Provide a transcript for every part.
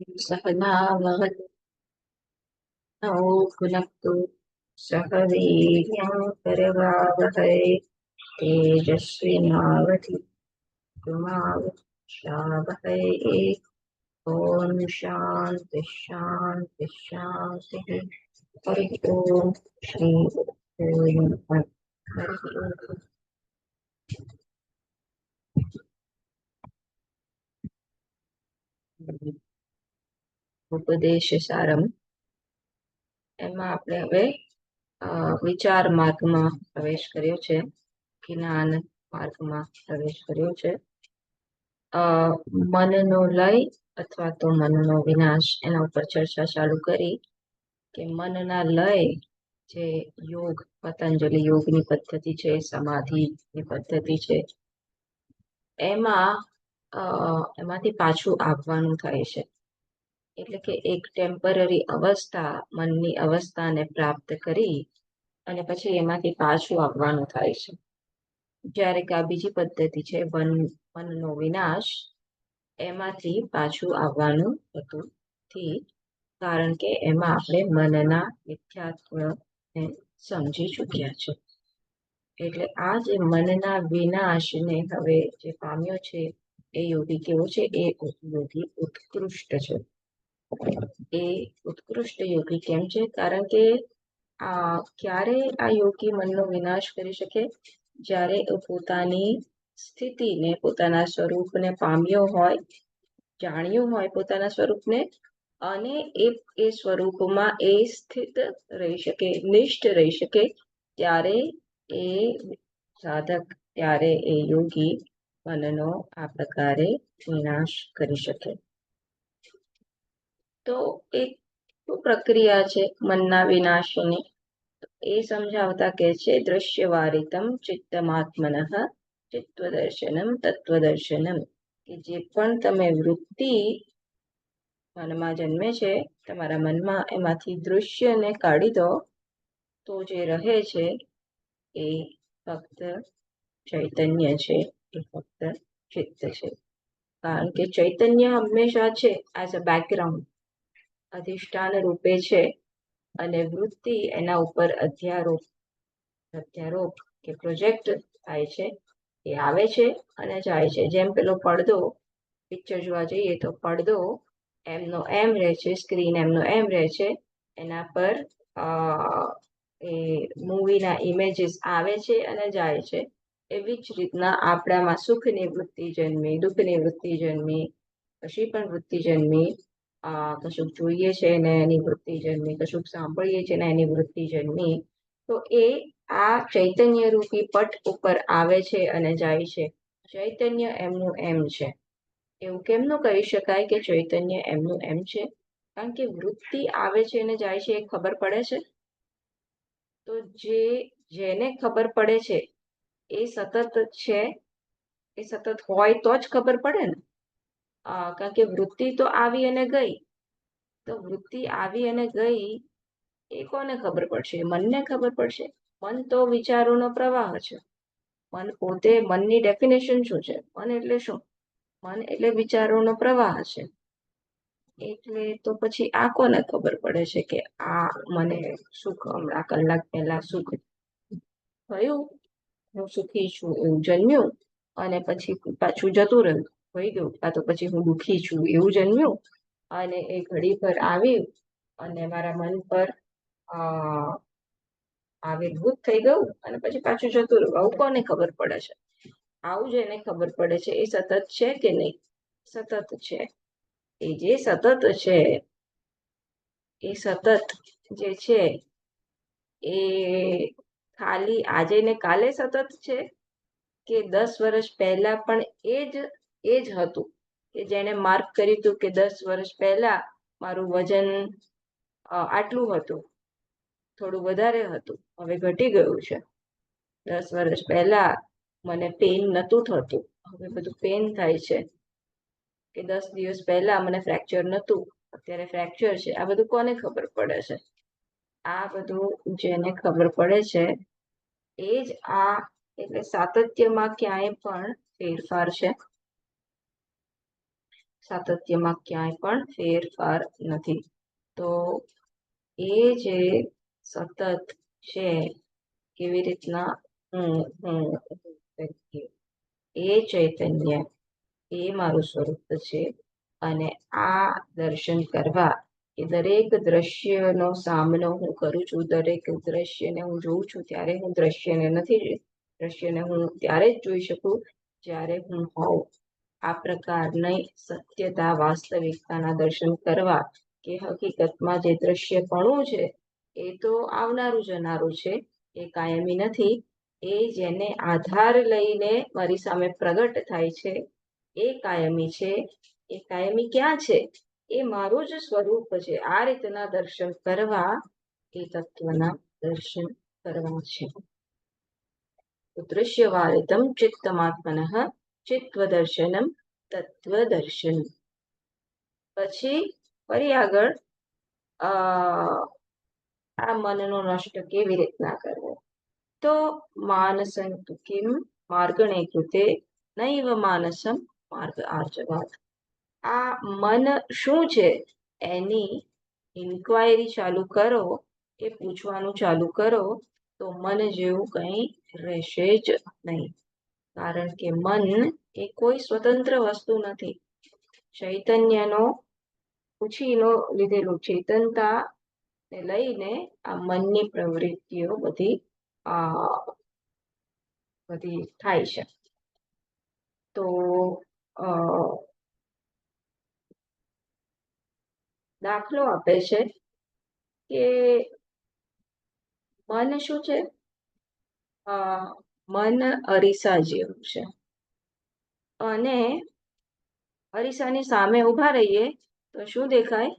सहनाववतु भुनक्तु सह वीर्यं करवावहै तेजस्विनावधीतुमावशावहै। ॐ शान्ति शान्ति शान्तिः। हरिः ओम् श्री गुरुभ्यो नमः। हरिः ओम्। उपदेश सारम એમાં આપણે હવે વિચાર માર્ગમાં પ્રવેશ કર્યો છે, જ્ઞાન માર્ગમાં પ્રવેશ કર્યો છે. મનનો લય અથવા તો મનનો વિનાશ એના ઉપર ચર્ચા ચાલુ કરી કે મનના લય જે યોગ, પતંજલિ યોગની પદ્ધતિ છે, સમાધિની પદ્ધતિ છે, એમાંથી પાછું આવવાનું થાય છે. એટલે કે એક ટેમ્પરરી અવસ્થા, મનની અવસ્થાને પ્રાપ્ત કરી અને પછી એમાંથી પાછું આવવાનું થાય છે. જ્યારે કે આ બીજી પદ્ધતિ છે મનનો વિનાશ, એમાંથી પાછું આવવાનું હોતું નથી, કારણ કે એમાં આપણે મનના મિથ્યાત્વને સમજી ચૂક્યા છે. એટલે આ જે મનના વિનાશને હવે જે પામ્યો છે એ યોગી કેવો છે? એ યોગી ઉત્કૃષ્ટ છે. એ ઉત્કૃષ્ટ યોગી કેમ છે? કારણ કે ક્યારે આ યોગી મનનો વિનાશ કરી શકે? જ્યારે પોતાની સ્થિતિને, પોતાના સ્વરૂપને પામ્યો હોય, જાણ્યું હોય પોતાના સ્વરૂપને, અને એ સ્વરૂપમાં એ સ્થિત રહી શકે, નિષ્ઠ રહી શકે, ત્યારે એ સાધક, ત્યારે એ યોગી મનનો આ પ્રકારે વિનાશ કરી શકે. તો એક શું પ્રક્રિયા છે મનના વિનાશની? એ સમજાવતા કે છે, દ્રશ્યવારિતમ ચિત્તમાત્મનઃ ચિત્વદર્શનમ તત્વદર્શનમ. કે જે પણ તમે વૃત્તિ મનમાં જન્મે છે, તમારા મનમાં, એમાંથી દૃશ્યને કાઢી દો તો જે રહે છે એ ફક્ત ચૈતન્ય છે, એ ફક્ત ચિત્ત છે. કારણ કે ચૈતન્ય હંમેશા છે એઝ અ બેકગ્રાઉન્ડ, અધિષ્ઠાન રૂપે છે, અને વૃત્તિ એના ઉપર અધ્યારોપ કે પ્રોજેક્ટ થાય છે. એ આવે છે અને જાય છે. જેમ પેલો પડદો, પિક્ચર જોવા જઈએ તો પડદો એમનો એમ રહે છે, સ્ક્રીન એમનો એમ રહે છે, એના પર એ મૂવીના ઇમેજીસ આવે છે અને જાય છે. એવી જ રીતના આપણામાં સુખની વૃત્તિ જન્મી, દુઃખની વૃત્તિ જન્મી, કશી પણ વૃત્તિ જન્મી, કશુંક જોઈએ છે ને એની વૃત્તિ જન્મી, કશુંક સાંભળીએ છીએ ને એની વૃત્તિ જન્મી, તો એ આ ચૈતન્ય રૂપી પટ ઉપર આવે છે અને જાય છે. ચૈતન્ય એમનું એમ છે. એવું કેમનું કહી શકાય કે ચૈતન્ય એમનું એમ છે? કારણ કે વૃત્તિ આવે છે અને જાય છે, એ ખબર પડે છે. તો જેને ખબર પડે છે એ સતત છે, એ સતત હોય તો જ ખબર પડે ને. કારણ કે વૃત્તિ તો આવી અને ગઈ, તો વૃત્તિ આવી અને ગઈ એ કોને ખબર પડશે? મનને ખબર પડશે. મન તો વિચારોનો પ્રવાહ છે. મન પોતે, મનની ડેફિનેશન શું છે? મન એટલે શું? મન એટલે વિચારોનો પ્રવાહ છે. એટલે તો પછી આ કોને ખબર પડે છે કે આ મને સુખ હમણાં કલાક પહેલા સુખ થયું, હું સુખી છું એવું જન્મ્યું, અને પછી પાછું જતું રહ્યું, થઈ ગયું. કાં તો પછી હું દુઃખી છું એવું જન્મ્યું, અને એ ઘડી પર આવ્યું અને મારા મન પર આવિર્ભૂત થઈ ગયું અને પછી પાછું જતું રહ્યું. આવું કોને ખબર પડે છે? આવું જેને ખબર પડે છે એ સતત છે કે નહીં? સતત છે. એ જે સતત છે, એ સતત જે છે એ ખાલી આજે ને કાલે સતત છે, કે 10 વર્ષ પહેલા પણ એ જ હતું, કે જેને માર્ક કર્યું હતું કે 10 વર્ષ પહેલા મારું વજન આટલું હતું, થોડું વધારે હતું, હવે ઘટી ગયું છે. 10 વર્ષ પહેલા મને પેઇન નહોતું થતું, હવે બધું પેઇન થાય છે. કે 10 દિવસ પહેલા મને ફ્રેક્ચર નહોતું, અત્યારે ફ્રેક્ચર છે. આ બધું કોને ખબર પડે છે? આ બધું જેને ખબર પડે છે એ જ આ, એટલે સાતત્યમાં ક્યાંય પણ ફેરફાર છે. સાતત્યમાં ક્યાંય પણ ફેરફાર નથી. તો એ જે સતત છે, કેવી રીતના એ ચૈતન્ય એ મારું સ્વરૂપ છે. અને આ દર્શન કરવા એ દરેક દ્રશ્યનો સામનો હું કરું છું, દરેક દ્રશ્યને હું જોઉં છું, ત્યારે હું દ્રશ્યને નથી, દ્રશ્યને હું ત્યારે જ જોઈ શકું જ્યારે હું હોઉં. આ પ્રકારની સત્યતા, વાસ્તવિકતાના દર્શન કરવા કે હકીકતમાં જે દ્રશ્યપણું છે એ તો આવનારું જનારું છે, એ કાયમી નથી. એ જેને આધાર લઈને મારી સામે પ્રગટ થાય છે એ કાયમી છે. એ કાયમી ક્યાં છે? એ મારું જ સ્વરૂપ છે. આ રીતના દર્શન કરવા એ તત્વના દર્શન કરવા છે. દૃશ્યવારિતમ ચિત્તમાત્મનઃ ચિત્વદર્શનમ તત્વદર્શન. પછી ફરી આગળ આ મનનો નષ્ટ કેવી રીતના કરવો? તો માનસં તુ કિમ માર્ગણે કૃતે નૈવ માનસમ માર્ગ આર્જવાત. આ મન શું છે એની ઇન્ક્વાયરી ચાલુ કરો, એ પૂછવાનું ચાલુ કરો, તો મન જેવું કંઈ રહેશે જ નહીં. કારણ કે મન એ કોઈ સ્વતંત્ર વસ્તુ નથી. ચૈતન્યનો પૂછીનો લીધેલું ચેતનતા ને લઈને આ મનની પ્રવૃત્તિઓ બધી થાય છે. તો દાખલો આપે છે કે મન શું છે? મન અરીસા જેવું છે. અને અરીસાની સામે ઊભા રહીએ તો શું દેખાય?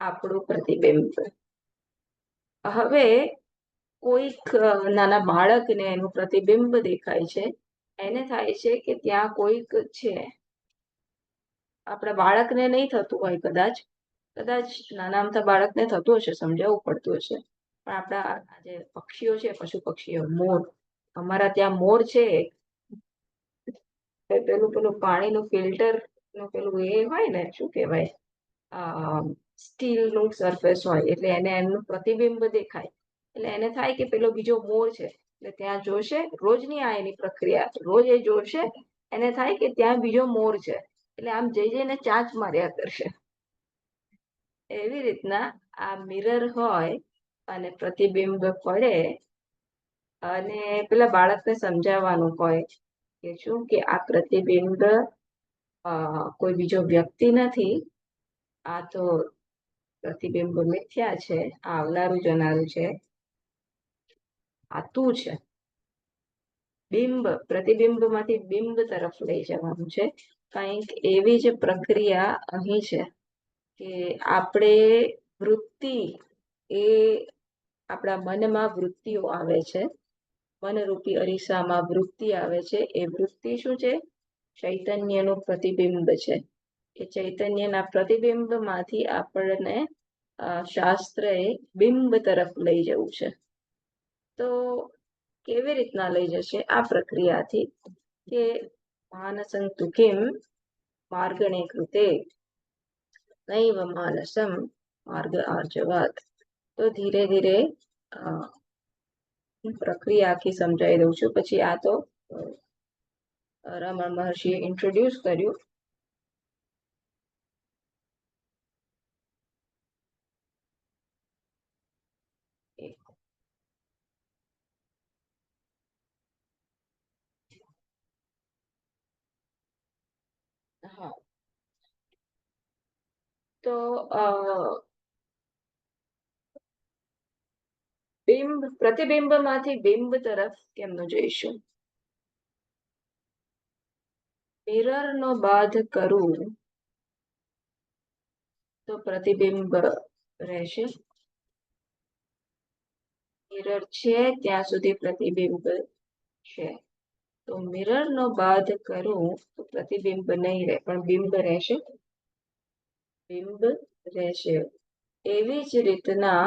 આપણું પ્રતિબિંબ. હવે કોઈક નાના બાળકને એનું પ્રતિબિંબ દેખાય છે, એને થાય છે કે ત્યાં કોઈક છે. આપણા બાળકને નહીં થતું હોય, કદાચ નાના અમથા બાળકને થતું હશે, સમજાવવું પડતું હશે. પણ આપણા જે પક્ષીઓ છે, પશુ પક્ષીઓ, મોર, અમારા ત્યાં મોર છે, પેલું પાણીનું ફિલ્ટર નું પેલું એ હોય ને, શું કહેવાય, સ્ટીલનું સરફેસ હોય, એટલે એને એમનું પ્રતિબિંબ દેખાય. એટલે એને થાય કે પેલો બીજો મોર છે, એટલે ત્યાં જોશે. રોજની આ એની પ્રક્રિયા, રોજ એ જોશે, એને થાય કે ત્યાં બીજો મોર છે, એટલે આમ જઈને ચાંચ માર્યા કરશે. એવી રીતના આ મિરર હોય અને પ્રતિબિંબ પડે, અને પેલા બાળકને સમજાવવાનું હોય કે શું કે આ પ્રતિબિંબ કોઈ બીજો વ્યક્તિ નથી, આ તો પ્રતિબિંબ મિથ્યા છે, આ આવનારું જનારું છે, આ તું છે. બિંબ, પ્રતિબિંબમાંથી બિંબ તરફ લઈ જવાનું છે. કંઈક એવી જ પ્રક્રિયા અહીં છે કે આપણે વૃત્તિ, એ આપણા મનમાં વૃત્તિઓ આવે છે, મનરૂપી અરીસામાં વૃત્તિ આવે છે. એ વૃત્તિ શું છે? ચૈતન્યનું પ્રતિબિંબ છે. એ ચૈતન્યના પ્રતિબિંબમાંથી આપણને શાસ્ત્રએ બિંબ તરફ લઈ જવું છે. તો કેવી રીતના લઈ જશે? આ પ્રક્રિયાથી કે માનસં તુ કિમ માર્ગણે કૃતે નૈવ માનસમ માર્ગ આર્જવાત. તો ધીરે ધીરે પ્રક્રિયા આખી સમજાવી દઉં છું. પછી આ તો રમણ મહર્ષિએ ઇન્ટ્રોડ્યુસ કર્યું. હા, તો બિંબ, પ્રતિબિંબમાંથી બિંબ તરફ કેમનું જઈશું? મિરરનો બાધ કરું તો પ્રતિબિંબ રહેશે. મિરર છે ત્યાં સુધી પ્રતિબિંબ છે. તો મિરરનો બાધ કરું તો પ્રતિબિંબ નહીં રહે, પણ બિંબ રહેશે. બિંબ રહેશે. એવી જ રીતના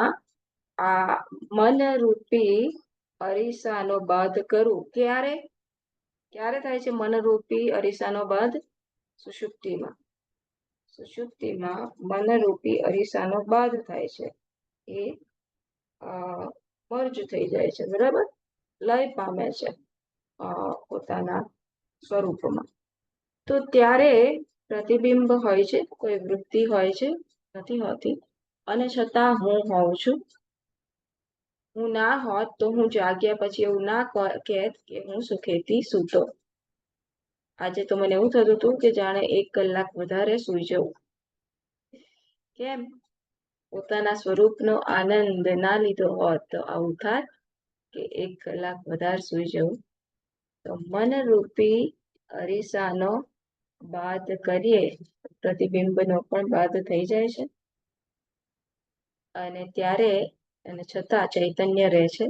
આ મનરૂપી અરીસાનો બાધ કરું. ક્યારે થાય છે મનરૂપી અરીસાનો બાધ? સુષુપ્તિમાં. સુષુપ્તિમાં મનરૂપી અરીસાનો બાદ થાય છે, એ મર્જ થઈ જાય છે, બરાબર, લય પામે છે પોતાના સ્વરૂપમાં. તો ત્યારે પ્રતિબિંબ હોય છે, કોઈ વૃત્તિ હોય છે, નથી હોતી, અને છતાં હું હોઉં છું. હું ના હોત તો હું જાગ્યા પછી એવું ના કહેત કે હું સુખેથી સૂતો. આજે તો મને એવું થતું હતું કે જાણે 1 કલાક વધારે સૂઈ જવું. કેમ? પોતાના સ્વરૂપનો આનંદ ના લીધો હોત તો આવું થાત કે 1 કલાક વધારે સૂઈ જવું. તો મનરૂપી અરીસાનો બાદ કરીએ, પ્રતિબિંબનો પણ બાદ થઈ જાય છે, અને ત્યારે અને છતાં ચૈતન્ય રહે છે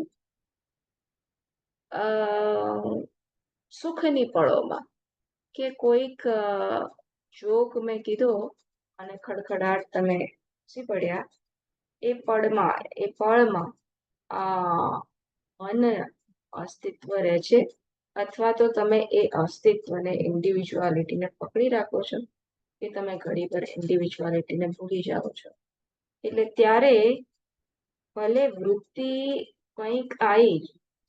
સુખની પળોમાં. કે કોઈક જોક મેં કીધો અને ખડખડાટ તમે સી પડ્યા, એ પળમાં મન અસ્તિત્વ રહે છે, અથવા તો તમે એ અસ્તિત્વને, ઇન્ડિવિજ્યુઆલિટીને પકડી રાખો છો, કે તમે ઘડી પર ઇન્ડિવિજ્યુઆલિટીને ભૂલી જાઓ છો. એટલે ત્યારે ભલે વૃત્તિ કંઈક આવી,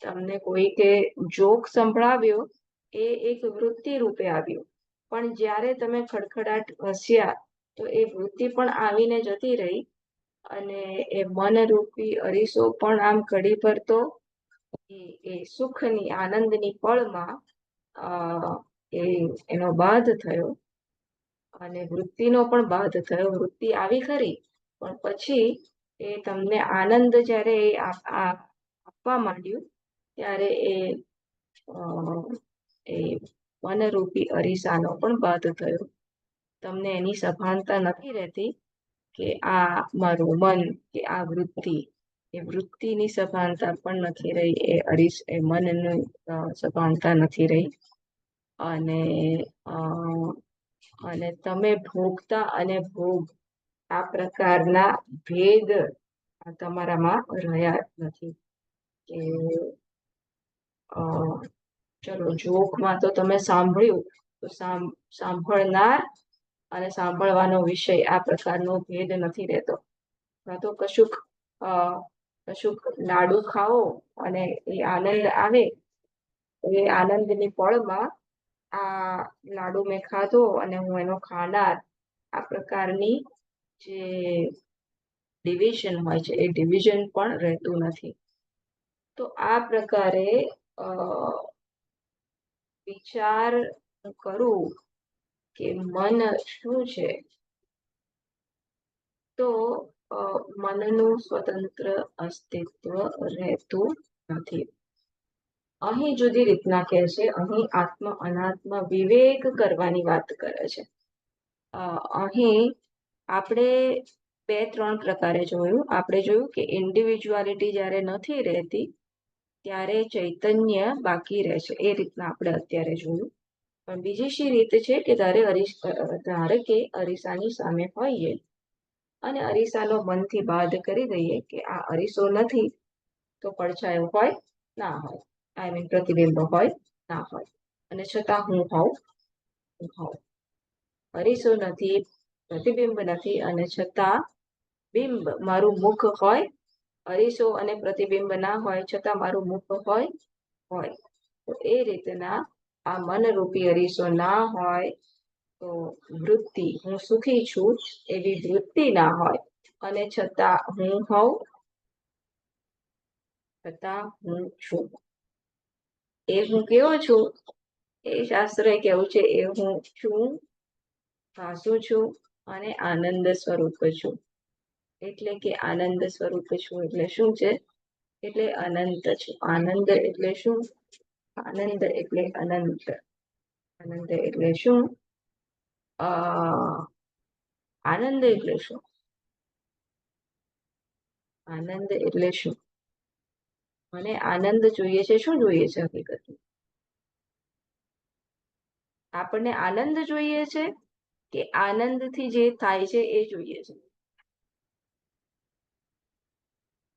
તમને કોઈકે જોક સંભળાવ્યો, એ એક વૃત્તિ રૂપે આવ્યું, પણ જ્યારે તમે ખડખડાટ હસ્યા તો એ વૃત્તિ પણ આવીને જતી રહી, અને એ મનરૂપી અરીસો પણ આમ ઘડી પર તો એ સુખની, આનંદની પળમાં એનો બાદ થયો, અને વૃત્તિનો પણ બાદ થયો. વૃત્તિ આવી ખરી, પણ પછી એ તમને આનંદ જ્યારે આપવા માંડ્યું, ત્યારે એ મનરૂપી અરીસાનો પણ બાદ થયો. તમને એની સભાનતા નથી રહેતી કે આ મારું મન, કે આ વૃત્તિ, એ વૃત્તિની સભાનતા પણ નથી રહી, એ મનની સભાનતા નથી રહી, અને તમે ભોગતા અને ભોગ, આ પ્રકારના ભેદ તમારામાં રહ્યા નથી. કે ચલો, જોકમાં તો તમે સાંભળ્યું, તો સાંભળનાર અને સાંભળવાનો વિષય, આ પ્રકારનો ભેદ નથી રહેતો. તો કશુંક લાડુ ખાઓ અને એ આનંદ આવે, એ આનંદની પળમાં આ લાડુ મેં ખાધો અને હું એનો ખાનાર, આ પ્રકારની જે ડિવિઝન હોય છે, એ ડિવિઝન પણ રહેતું નથી. તો આ પ્રકારે વિચાર કરું કે મન શું છે, તો મનનું સ્વતંત્ર અસ્તિત્વ રહેતું નથી. અહીં જુદી રીતના કહે છે, અહીં આત્મ અનાત્મ વિવેક કરવાની વાત કરે છે. અહીં આપણે 2-3 પ્રકારે જોયું. આપણે જોયું કે ઇન્ડિવિજ્યુઆલિટી જ્યારે નથી રહેતી ત્યારે ચૈતન્ય બાકી રહે છે, એ રીતના આપણે અત્યારે જોયું. પણ બીજી શી રીત છે કે ધારે કે અરીસાની સામે હોઈએ અને અરીસાનો મનથી બાદ કરી દઈએ કે આ અરીસો નથી, તો પડછાયો હોય ના હોય, પ્રતિબિંબ હોય ના હોય, અને છતાં હું હોઉં. અરીસો નથી, પ્રતિબિંબ નથી, અને છતાં બિંબ, મારું મુખ હોય. અરીસો અને પ્રતિબિંબ ના હોય, છતાં મારું મુખ હોય. તો એ રીતના આ મનરૂપી અરીસો ના હોય તો વૃત્તિ, હું સુખી છું એવી વૃત્તિ ના હોય, અને છતાં હું હોઉં, છતાં હું છું. એ હું કેવો છું, એ શાસ્ત્રએ કેવું છે, એ હું છું, ભાસું છું, અને આનંદ સ્વરૂપ છું. એટલે કે આનંદ સ્વરૂપ છું એટલે શું છે? એટલે અનંત છું. આનંદ એટલે શું? આનંદ એટલે અનંત. આનંદ એટલે શું? આનંદ એટલે શું? આનંદ એટલે શું? મને આનંદ જોઈએ છે. શું જોઈએ છે હકીકતમાં? આપણને આનંદ જોઈએ છે કે આનંદથી જે થાય છે એ જોઈએ છે?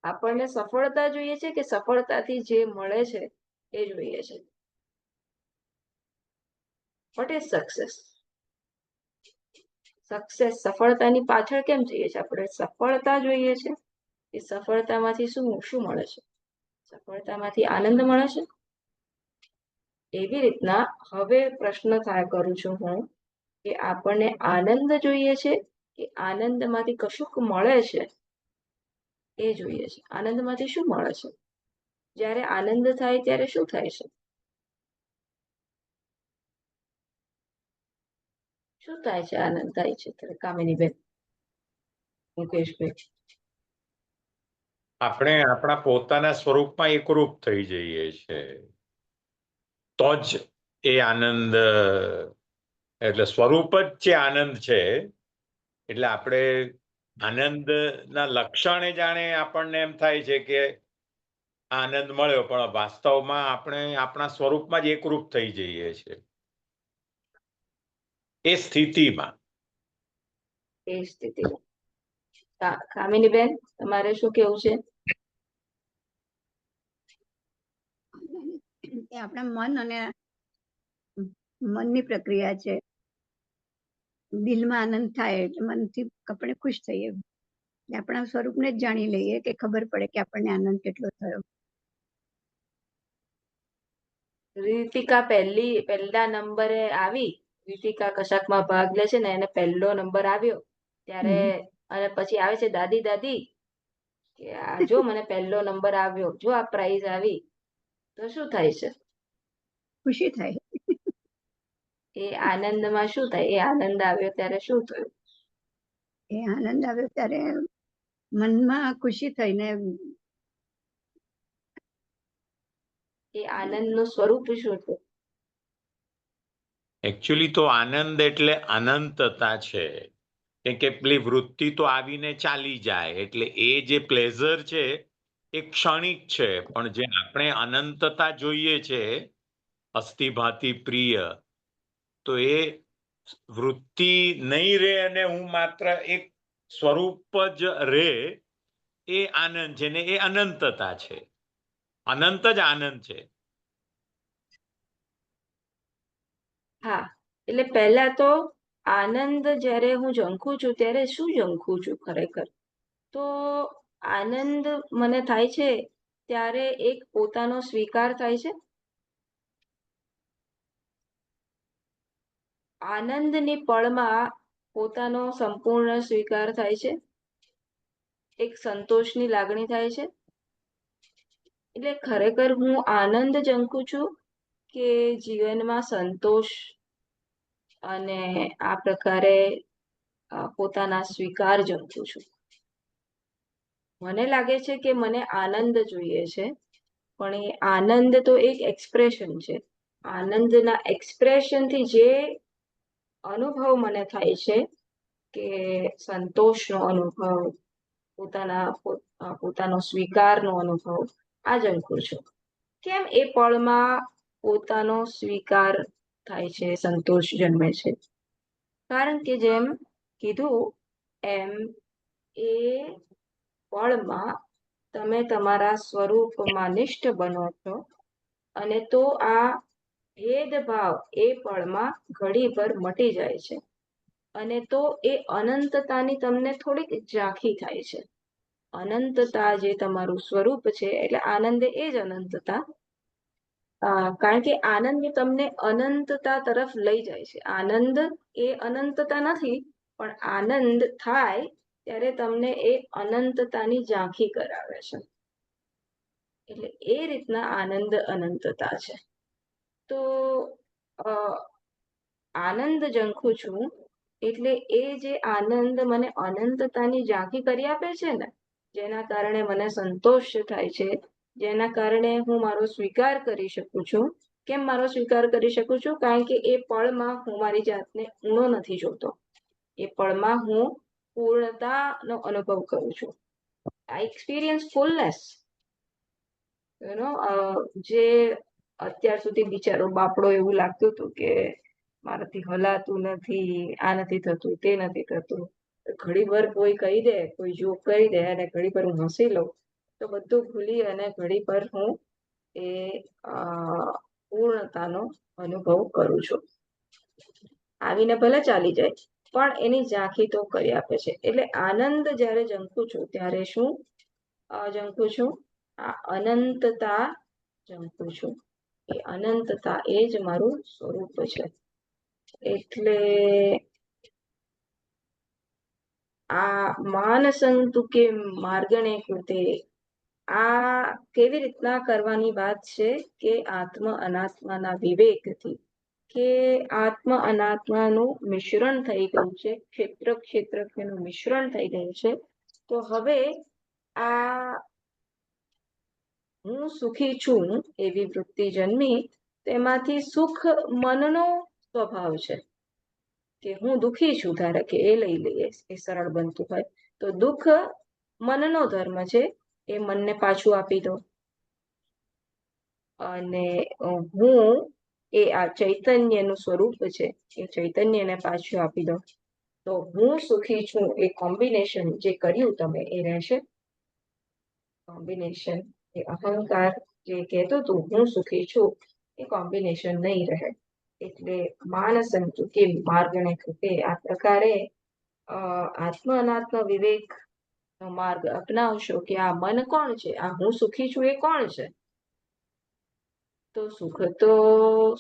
આપણને સફળતા જોઈએ છે કે સફળતાથી જે મળે છે એ જોઈએ છે? What is success? સક્સેસ, સફળતાની પાછળ કેમ જઈએ છીએ? આપણે સફળતા જોઈએ છે. એ સફળતામાંથી શું શું મળે છે? સફળતામાંથી આનંદ મળે છે. એવી રીતના હવે પ્રશ્ન કરું છું હું કે આપણને આનંદ જોઈએ છે કે આનંદમાંથી કશુંક મળે છે એ જોઈએ છે. આનંદમાંથી શું મળે છે? જ્યારે આનંદ થાય ત્યારે શું થાય છે? શું થાય છે? આનંદ થાય છે ત્યારે કામિનીબેન, મુકેશભાઈ? આપણે આપણા પોતાના સ્વરૂપમાં એકરૂપ થઈ જઈએ છે, તો જ એ આનંદ, એટલે સ્વરૂપ જ જે આનંદ છે. એટલે આપણે આનંદના લક્ષણે જાણે આપણને એમ થાય છે કે આનંદ મળ્યો, પણ વાસ્તવમાં આપણે આપણા સ્વરૂપમાં જ એકરૂપ થઈ જઈએ છીએ એ સ્થિતિમાં. એ સ્થિતિમાં કામિનીબેન, તમારે શું કેવું છે? એ આપણા મન અને મનની પ્રક્રિયા છે. દિલમાં આનંદ થાય એટલે મનથી આપણે ખુશ થઈએ, આપણા સ્વરૂપને જ જાણી લઈએ કે ખબર પડે કે આપણને આનંદ કેટલો થયો. રીતિકા પહેલા નંબરે આવી. રીતિકા કશાકમાં ભાગ લે છે ને, એને પહેલો નંબર આવ્યો ત્યારે, અને પછી આવે છે દાદી દાદી કે આ જો મને પહેલો નંબર આવ્યો, જો આ પ્રાઇઝ આવી, તો શું થાય છે? ખુશી થાય. એ આનંદમાં શું થાય? એ આનંદ આવ્યો ત્યારે શું થયું? એ આનંદ આવ્યો ત્યારે મનમાં ખુશી થઈને. એ આનંદનું સ્વરૂપ શું છે? એકચ્યુઅલી તો આનંદ એટલે અનંતતા છે. કેમ કે પેલી વૃત્તિ તો આવીને ચાલી જાય, એટલે એ જે પ્લેઝર છે એ ક્ષણિક છે, પણ જે આપણે અનંતતા જોઈએ છે, અસ્થિભાતિ પ્રિય, તો એ વૃત્તિ નહીં રહે અને હું માત્ર એક સ્વરૂપ જ રહે, એ આનંદ છે ને એ અનંતતા છે. અનંત જ આનંદ છે. હા, એટલે પહેલા તો આનંદ જ્યારે હું ઝંખું છું ત્યારે શું ઝંખું છું ખરેખર? તો આનંદ મને થાય છે ત્યારે એક પોતાનો સ્વીકાર થાય છે. આનંદની પળમાં પોતાનો સંપૂર્ણ સ્વીકાર થાય છે. એક સંતોષની લાગણી થાય છે. એટલે ખરેખર હું આનંદ ઝંખું છું કે જીવનમાં સંતોષ અને આ પ્રકારે પોતાના સ્વીકાર ઝંખું છું? મને લાગે છે કે મને આનંદ જોઈએ છે, પણ એ આનંદ તો એક એક્સપ્રેશન છે. આનંદના એક્સપ્રેશનથી જે અનુભવ મને થાય છે કે સંતોષનો અનુભવ, પોતાનો સ્વીકારનો અનુભવ, આ ઝંખું છું. કેમ એ પળમાં પોતાનો સ્વીકાર થાય છે, સંતોષ જન્મે છે? કારણ કે જેમ કીધું એમ, એ પળમાં તમે તમારા સ્વરૂપમાં નિષ્ઠ બનો છો, અને તો આ ભેદભાવ એ પળમાં ઘડીભર મટી જાય છે, અને તો એ અનંતતાની તમને થોડીક ઝાંખી થાય છે. અનંતતા જે તમારું સ્વરૂપ છે, એટલે આનંદ એ જ અનંતતા. કારણ કે આનંદ તમને અનંતતા તરફ લઈ જાય છે. આનંદ એ અનંતતા નથી, પણ આનંદ થાય ત્યારે તમને એ અનંતતાની ઝાંખી કરાવે છે. એટલે એ રીતના આનંદ અનંતતા છે. તો આનંદ ઝંખું છું એટલે એ જે આનંદ મને અનંતતાની ઝાંખી કરી આપે છે ને, જેના કારણે મને સંતોષ થાય છે, જેના કારણે હું મારો સ્વીકાર કરી શકું છું. કેમ મારો સ્વીકાર કરી શકું છું? કારણ કે એ પળમાં હું મારી જાતને ઊણો નથી જોતો. એ પળમાં હું પૂર્ણતાનો અનુભવ કરું છું. આ એક્સપિરિયન્સ ફૂલનેસ, જે અત્યાર સુધી બિચારો બાપડો એવું લાગતું હતું કે મારાથી હલાતું નથી, આ નથી થતું, તે નથી થતું. ઘડી ભર કોઈ કહી દે, કોઈ જોક કરી દે, અને ઘડી ભર હું હસી લઉં, તો બધું ભૂલી અને ઘડી ભર હું એ પૂર્ણતાનો અનુભવ કરું છું. આવીને ભલે ચાલી જાય, પણ એની ઝાંખી તો કરી આપે છે. એટલે આનંદ જ્યારે ઝંખું છું ત્યારે શું ઝંખું છું? આ અનંતતા ઝંખું છું. એ અનંતતા એ જ મારું સ્વરૂપ છે. એટલે આ માનસંતુ કે માર્ગણે કૃતે, આ કેવી રીતના કરવાની વાત છે કે આત્મ અનાત્માના વિવેકથી, કે આત્મ અનાત્માનું મિશ્રણ થઈ ગયું છે, ક્ષેત્ર ક્ષેત્રજ્ઞનું મિશ્રણ થઈ ગયું છે. તો હવે આ હું સુખી છું એવી વૃત્તિ જન્મી, તેમાંથી સુખ મનનો સ્વભાવ છે. કે હું દુઃખી છું, ધારો કે એ લઈ લઈએ, એ સરળ બનતું હોય તો દુઃખ મનનો ધર્મ છે, એ મનને પાછું આપી દો. અને હું એ આ ચૈતન્યનું સ્વરૂપ છે, એ ચૈતન્યને પાછું આપી દો. તો હું સુખી છું એ કોમ્બિનેશન જે કર્યું તમે એ રહેશે. કોમ્બિનેશન એ અહંકાર જે કહેતું હતું હું સુખી છું, એ કોમ્બિનેશન નહીં રહે. એટલે માનસંતુ કે માર્ગણે કૃતે, આ પ્રકારે આત્મ અનાત્મ વિવેક માર્ગ અપનાવશો કે આ મન કોણ છે, આ હું સુખી છું એ કોણ છે. તો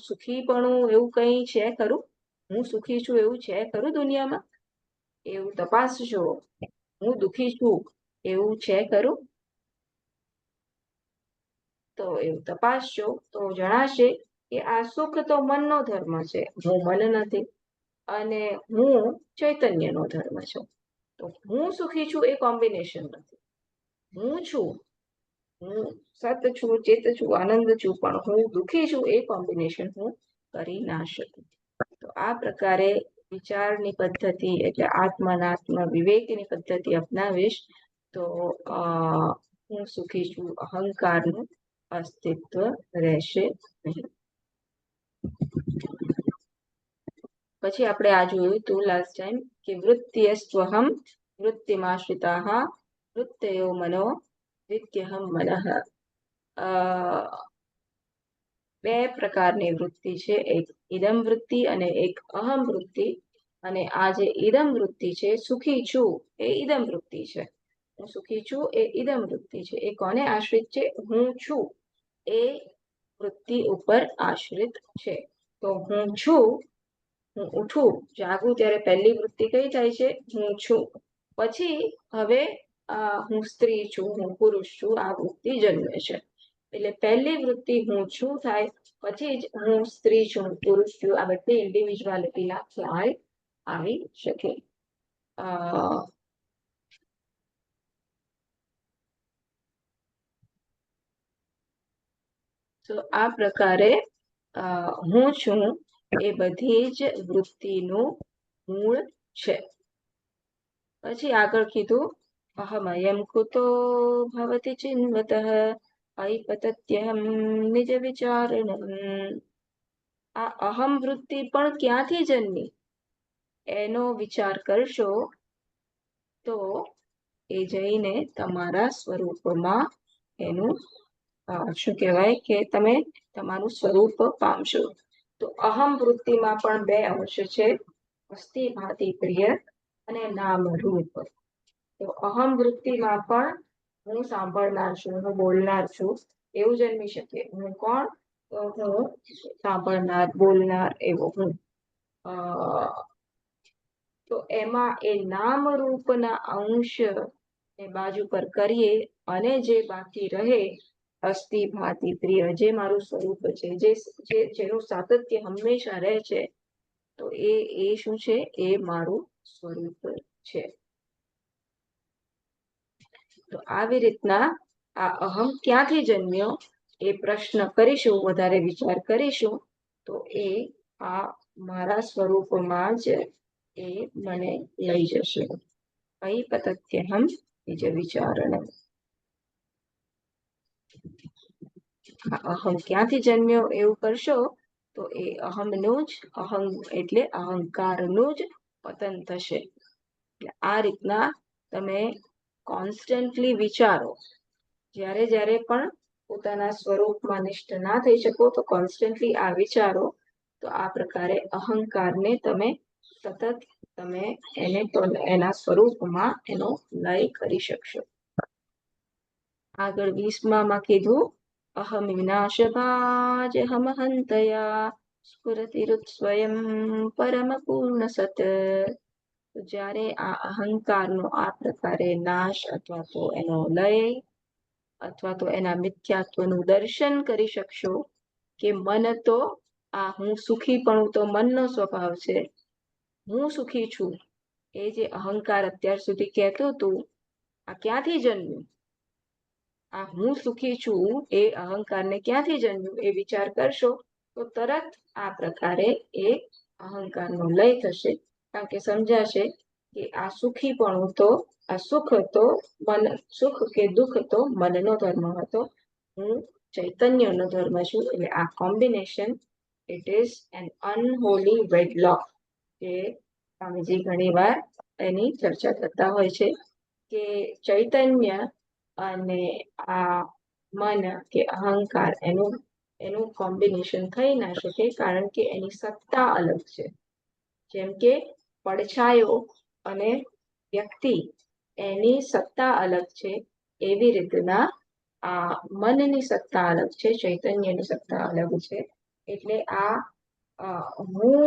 સુખીપણું એવું કઈ છે ખરું? હું સુખી છું એવું છે ખરું દુનિયામાં? એવું તપાસજો. હું દુઃખી છું એવું છે ખરું? તો એવું તપાસજો તો જણાશે કે આ સુખ તો મનનો ધર્મ છે, હું મન નથી. અને હું ચૈતન્યનો ધર્મ છું. તો હું સુખી છું એ કોમ્બિનેશન નથી. હું છું, હું સત છું, ચેત છું, આનંદ છું, પણ હું દુઃખી છું એ કોમ્બિનેશન હું કરી ના શકું. તો આ પ્રકારે વિચારની પદ્ધતિ એટલે આત્માનાત્મ વિવેકની પદ્ધતિ અપનાવીશ તો હું સુખી છું અહંકારનું અસ્તિત્વ રહેશે નહીં. પછી આપણે આ જોયું હતું લાસ્ટ ટાઈમ કે વૃત્તિયસ્ત્વહમ વૃત્તિમાશ્રિતાઃ વૃત્તયો મનો વિત્યહમ મનઃ. બે પ્રકારની વૃત્તિ છે, એક ઇદમ વૃત્તિ અને એક અહમ વૃત્તિ. અને આ જે ઇદમ વૃત્તિ છે, સુખી છું એ ઇદમ વૃત્તિ છે, હું સુખી છું એ ઇદમ વૃત્તિ છે. એ કોને આશ્રિત છે? હું છું એ વૃત્તિ ઉપર આશ્રિત છે. તો હું છું, હું ઉઠું જાગું ત્યારે પહેલી વૃત્તિ કઈ થાય છે? હું છું. પછી હવે હું સ્ત્રી છું, હું પુરુષ છું, આ વૃત્તિ જન્મે છે. એટલે પહેલી વૃત્તિ હું છું થાય, પછી જ હું સ્ત્રી છું, પુરુષ છું, આ બધી ઇન્ડિવિજ્યુઆલિટીના ખ્યાલ આવી શકે. તો આ પ્રકારે હું છું એ બધી જ વૃત્તિનું મૂળ છે. પછી આગળ કીધું અહમયમ કુતો ભવતિ ચિન્વતઃ અયપતત્યહમ નિજ વિચારણમ. આ અહમ વૃત્તિ પણ ક્યાંથી જન્મી એનો વિચાર કરશો તો એ જઈને તમારા સ્વરૂપમાં એનું શું કહેવાય કે તમે તમારું સ્વરૂપ પામશો. તો અહમ વૃત્તિમાં પણ બે અંશ છે, અસ્થિ ભાતિ પ્રિય અને નામ રૂપ. તો અહમ વૃત્તિમાં પણ હું સાંભળનાર છું, હું બોલનાર છું એવું જન્મી શકે. હું કોણ? તો હું સાંભળનાર, બોલનાર એવો હું. તો એમાં એ નામ રૂપના અંશ એ બાજુ પર કરીએ અને જે બાકી રહે અસ્થિ ભાતિ પ્રિય, જે મારું સ્વરૂપ છે, જેનું સાતત્ય હંમેશા રહે છે, તો એ શું છે? એ મારું સ્વરૂપ છે. તો આવી રીતના આ અહમ ક્યાંથી જન્મ્યો એ પ્રશ્ન કરીશું, વધારે વિચાર કરીશું તો એ આ મારા સ્વરૂપમાં જ એ મને લઈ જશે. અયપતત્યહમ નિજ વિચારણમ. અહમ ક્યાંથી જન્મ્યો એવું કરશો તો એ અહમનું જ એટલે અહંકારનું જ પતન થશે. આ રીતના તમે કોન્સ્ટન્ટલી વિચારો. જ્યારે જ્યારે પણ પોતાના સ્વરૂપમાં નિષ્ઠ ના થઈ શકો તો કોન્સ્ટન્ટલી આ વિચારો. તો આ પ્રકારે અહંકારને તમે સતત તમે એને તો એના સ્વરૂપમાં એનો લય કરી શકશો. આગળ 20માં કીધું અહમ વિનાશભાજહમ હંતયા સ્ફુરતિરુત સ્વયં પરમ પૂર્ણ સત. જ્યારે આ અહંકારનો આ પ્રકારે નાશ અથવા તો એનો લય અથવા તો એના મિથ્યાત્વનું દર્શન કરી શકશો કે મન તો આ હું સુખી પણ તો મનનો સ્વભાવ છે, હું સુખી છું. એ જે અહંકાર અત્યાર સુધી કહેતું હતું આ ક્યાંથી જન્મ્યું, આ હું સુખી છું એ અહંકારને ક્યાંથી જન્મ્યું એ વિચાર કરશો તો તરત આ પ્રકારે એ અહંકારનો લય થશે. કારણ કે સમજાશે કે આ સુખીપણું તો આ સુખ તો મન, સુખ કે દુઃખ તો મનનો ધર્મ હતો, હું ચૈતન્યનો ધર્મ છું. એટલે આ કોમ્બિનેશન ઇટ ઇઝ એન અનહોલી વેડલોક. કે સ્વામીજી ઘણી વાર એની ચર્ચા કરતા હોય છે કે ચૈતન્ય અને આ મન કે અહંકાર એનું કોમ્બિનેશન થઈ ના શકે, કારણ કે એની સત્તા અલગ છે. જેમ કે પડછાયો અને વ્યક્તિ એની સત્તા અલગ છે, એવી રીતના આ મનની સત્તા અલગ છે, ચૈતન્યની સત્તા અલગ છે. એટલે આ હું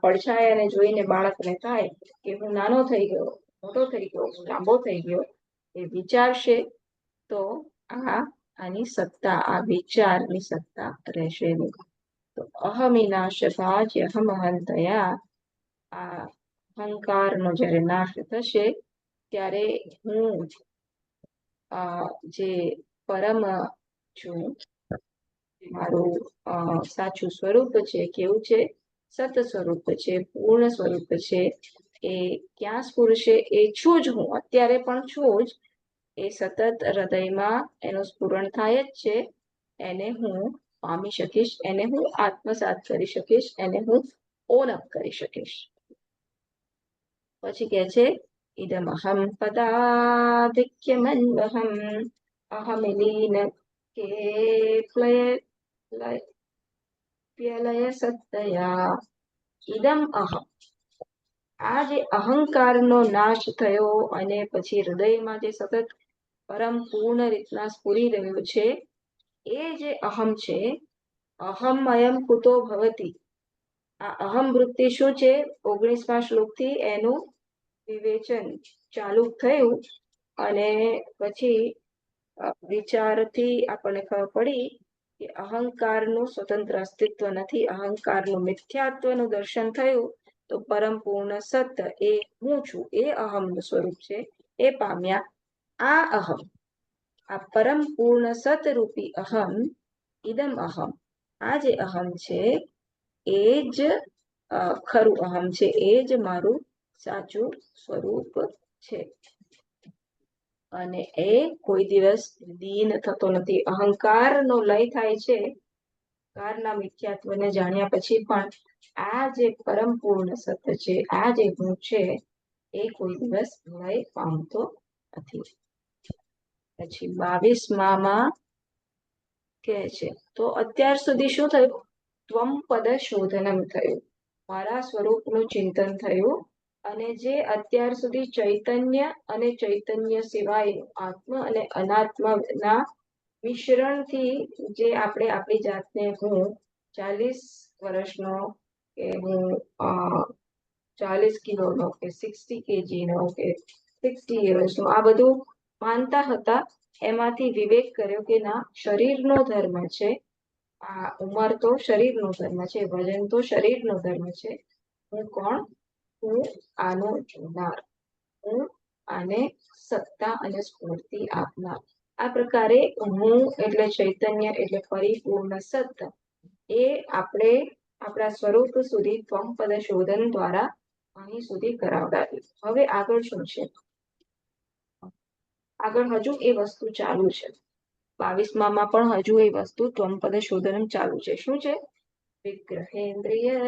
પડછાયાને જોઈને બાળકને થાય કે હું નાનો થઈ ગયો, મોટો થઈ ગયો, હું લાંબો થઈ ગયો, એ વિચારશે તો આની સત્તા, આ વિચારની સત્તા રહેશે નહીં. તો અહમિનાશભાજ અહમ હંતયા, આ અહંકારનો જ્યારે નાશ થશે ત્યારે હું જે પરમ છું, મારું સાચું સ્વરૂપ છે, કેવું છે, સત સ્વરૂપ છે, પૂર્ણ સ્વરૂપ છે, એ ક્યાં સ્ફુરશે, એ છું જ હું, અત્યારે પણ છું જ. એ સતત હૃદયમાં એનું સ્ફુરણ થાય જ છે. એને હું પામી શકીશ, એને હું આત્મસાત કરી શકીશ, એને હું ઓન અપ કરી શકીશ. પછી કે છે ઇદમ અહમ પદાધિક્યમન્વહમ અહમિલીન કે પ્યલય સત્તયા. ઇદમ અહમ, આ જે અહંકારનો નાશ થયો અને પછી હૃદયમાં જે સતત પરમ પૂર્ણ રીતના સ્ફુરી રહ્યો છે, એ જે અહમ છે, અહમ અયમ કુતો ભવતી. આ અહમ વૃત્તિ શું છે, 19મા શ્લોકથી એનું વિવેચન ચાલુ થયું અને પછી વિચારથી આપણને ખબર પડી કે અહંકારનું સ્વતંત્ર અસ્તિત્વ નથી, અહંકારનું મિથ્યાત્વનું દર્શન થયું. તો પરમ પૂર્ણ સત્ય એ હું છું, એ અહમનું સ્વરૂપ છે, એ પામ્યા. આ અહમ, આ પરમ પૂર્ણ સતરૂપી અહમ, ઇદમ અહમ, આ જે અહમ છે એ જ ખરું અહમ છે, એ જ મારું સાચું સ્વરૂપ છે. અને એ કોઈ દિવસ લીન થતો નથી. અહંકારનો લય થાય છે, અહંકારના મિથ્યાત્વને જાણ્યા પછી પણ આ જે પરમ પૂર્ણ સત્ય છે, આ જે હું છે, એ કોઈ દિવસ લય પામતો નથી. પછી 22માં કહે છે તો અત્યાર સુધી શું થયું, ત્વમ પદ શોધનમ થયું, મારા સ્વરૂપનું ચિંતન થયું. અને જે અત્યાર સુધી ચૈતન્ય અને ચૈતન્ય સિવાય આત્મ અને અનાત્મના મિશ્રણથી જે આપણે આપણી જાતને હું 40 વર્ષનો કે હું 40 કિલોનો કે 60 kgનો કે 60 yearsનો આ બધું માનતા હતા, એમાંથી વિવેક કર્યો કે ના, શરીરનો ધર્મ છે, આ ઉંમર તો શરીરનો ધર્મ છે, વજન તો શરીરનો ધર્મ છે. હું કોણ, હું આનો જોનાર, હું આને સત્તા અને સ્ફૂર્તિ આપનાર. આ પ્રકારે હું એટલે ચૈતન્ય એટલે પરિપૂર્ણ સત્ય, એ આપણે આપણા સ્વરૂપ સુધી ત્વમપદ શોધન દ્વારા અહીં સુધી કરાવતા. હવે આગળ શું છે, આગળ હજુ એ વસ્તુ ચાલુ છે. 22માં પણ હજુ એ વસ્તુ ત્વમપદ શોધનમ ચાલુ છે. શું છે, વિગ્રહેન્દ્રિય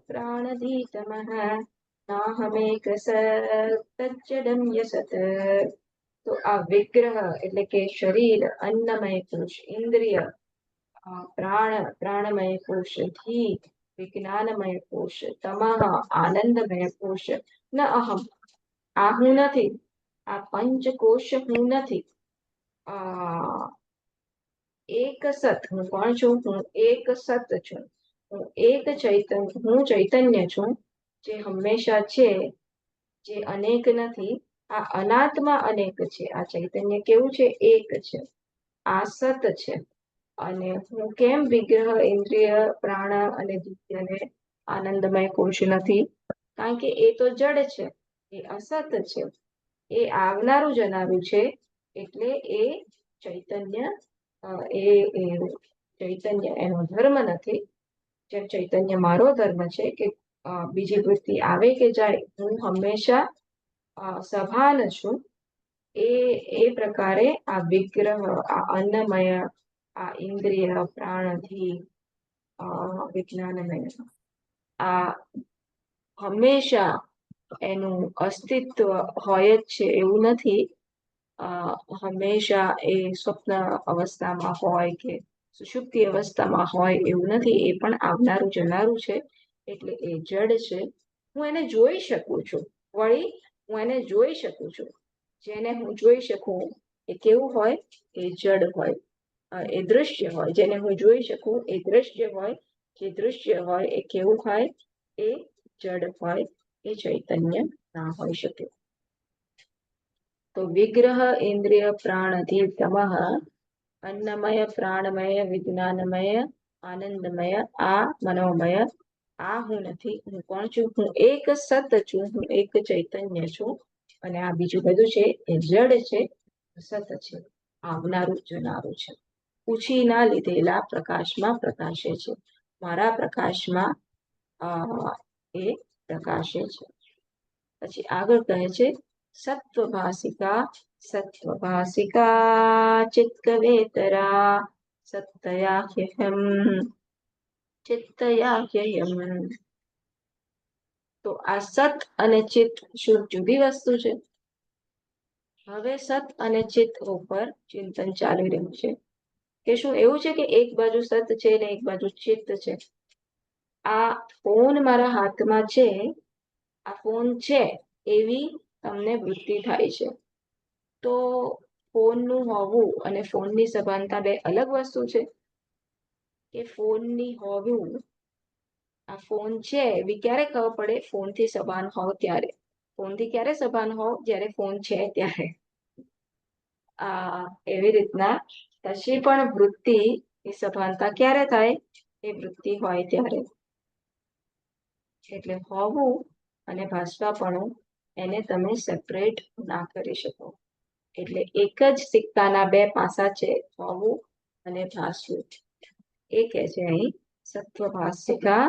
પ્રાણધીતમઃ નાહમેક સત્તજ્જડમ્ય સત. તો આ વિગ્રહ એટલે કે શરીર, અન્નમય પુરુષ, ઇન્દ્રિય, પ્રાણમય પુરુષ, ધી વિજ્ઞાનમય કોશ તમઃ આનંદમય કોશ ન અહમ આ હું નથી, આ પંચકોશ હું નથી. એક સત હું કોણ છું? હું એક સત છું. હું ચૈતન્ય છું જે હંમેશા છે, જે અનેક નથી. આ અનાત્મા અનેક છે. આ ચૈતન્ય કેવું છે? એક છે. આ સત છે. અને હું કેમ વિગ્રહ, ઇન્દ્રિય, પ્રાણ અને દિવ્યને આનંદમય કોશ નથી? કારણ કે એ તો જડ છે, એ અસત છે, એ આવનારું જનારું છે. એટલે એ ચૈતન્ય ચૈતન્ય એનો ધર્મ નથી. જેમ ચૈતન્ય મારો ધર્મ છે કે બીજી વૃત્તિ આવે કે જાય હું હંમેશા સભાન છું. એ પ્રકારે આ વિગ્રહ, આ અન્નમય, આ ઇન્દ્રિય, પ્રાણથી વિજ્ઞાનમય, આ હંમેશા એનું અસ્તિત્વ હોય જ છે એવું નથી. હંમેશા એ સ્વપ્ન અવસ્થામાં હોય કે સુષુપ્તિ અવસ્થામાં હોય એવું નથી. એ પણ આવનારું જનારું છે. એટલે એ જડ છે. હું એને જોઈ શકું છું. વળી હું એને જોઈ શકું છું. જેને હું જોઈ શકું એ કેવું હોય? એ જડ હોય, એ દૃશ્ય હોય. જેને હું જોઈ શકું એ દૃશ્ય હોય. જે દૃશ્ય હોય એ કેવું હોય? એ જડ હોય. એ ચૈતન્ય ના હોઈ શકે. તો વિગ્રહ, ઇન્દ્રિય, પ્રાણથી તમઃ અન્નમય, પ્રાણમય, વિજ્ઞાનમય, આનંદમય, આ મનોમય, આ હું નથી. હું કોણ છું? હું એક સત છું. હું એક ચૈતન્ય છું. અને આ બીજું બધું છે એ જડ છે, સત છે, આવનારું જનારું છે. ઉછીના લીધેલા પ્રકાશમાં પ્રકાશે છે. મારા પ્રકાશમાં એ પ્રકાશે છે. પછી આગળ કહે છે સત્વભાસિકા ચિત્કવેતરા સત્તયા હ્યહમ. તો આ સત અને ચિત્ત શું જુદી વસ્તુ છે? હવે સત અને ચિત્ત ઉપર ચિંતન ચાલી રહ્યું છે કે શું એવું છે કે એક બાજુ સત છે ને એક બાજુ ચિત્ત છે? આ ફોન મારા હાથમાં છે, આ ફોન છે એવી તમને વૃત્તિ થાય છે. તો ફોનનું હોવું અને ફોનની સભાનતા બે અલગ વસ્તુ છે. કે ફોનની હોવું, આ ફોન છે એવી ક્યારે ખબર પડે? ફોનથી સભાન હોવ ત્યારે. ફોનથી ક્યારે સભાન હોવ? જ્યારે ફોન છે ત્યારે. એવી રીતના પછી પણ વૃત્તિ ની સભાનતા ક્યારે થાય? એ વૃત્તિ હોય ત્યારે. એટલે હોવું અને ભાસવાપણું એને તમે સેપરેટ ના કરી શકો. એટલે એક જ સિક્કાના બે પાસા છે, હોવું અને ભાસવું. એ કહે છે અહીં સત્વભાસિકા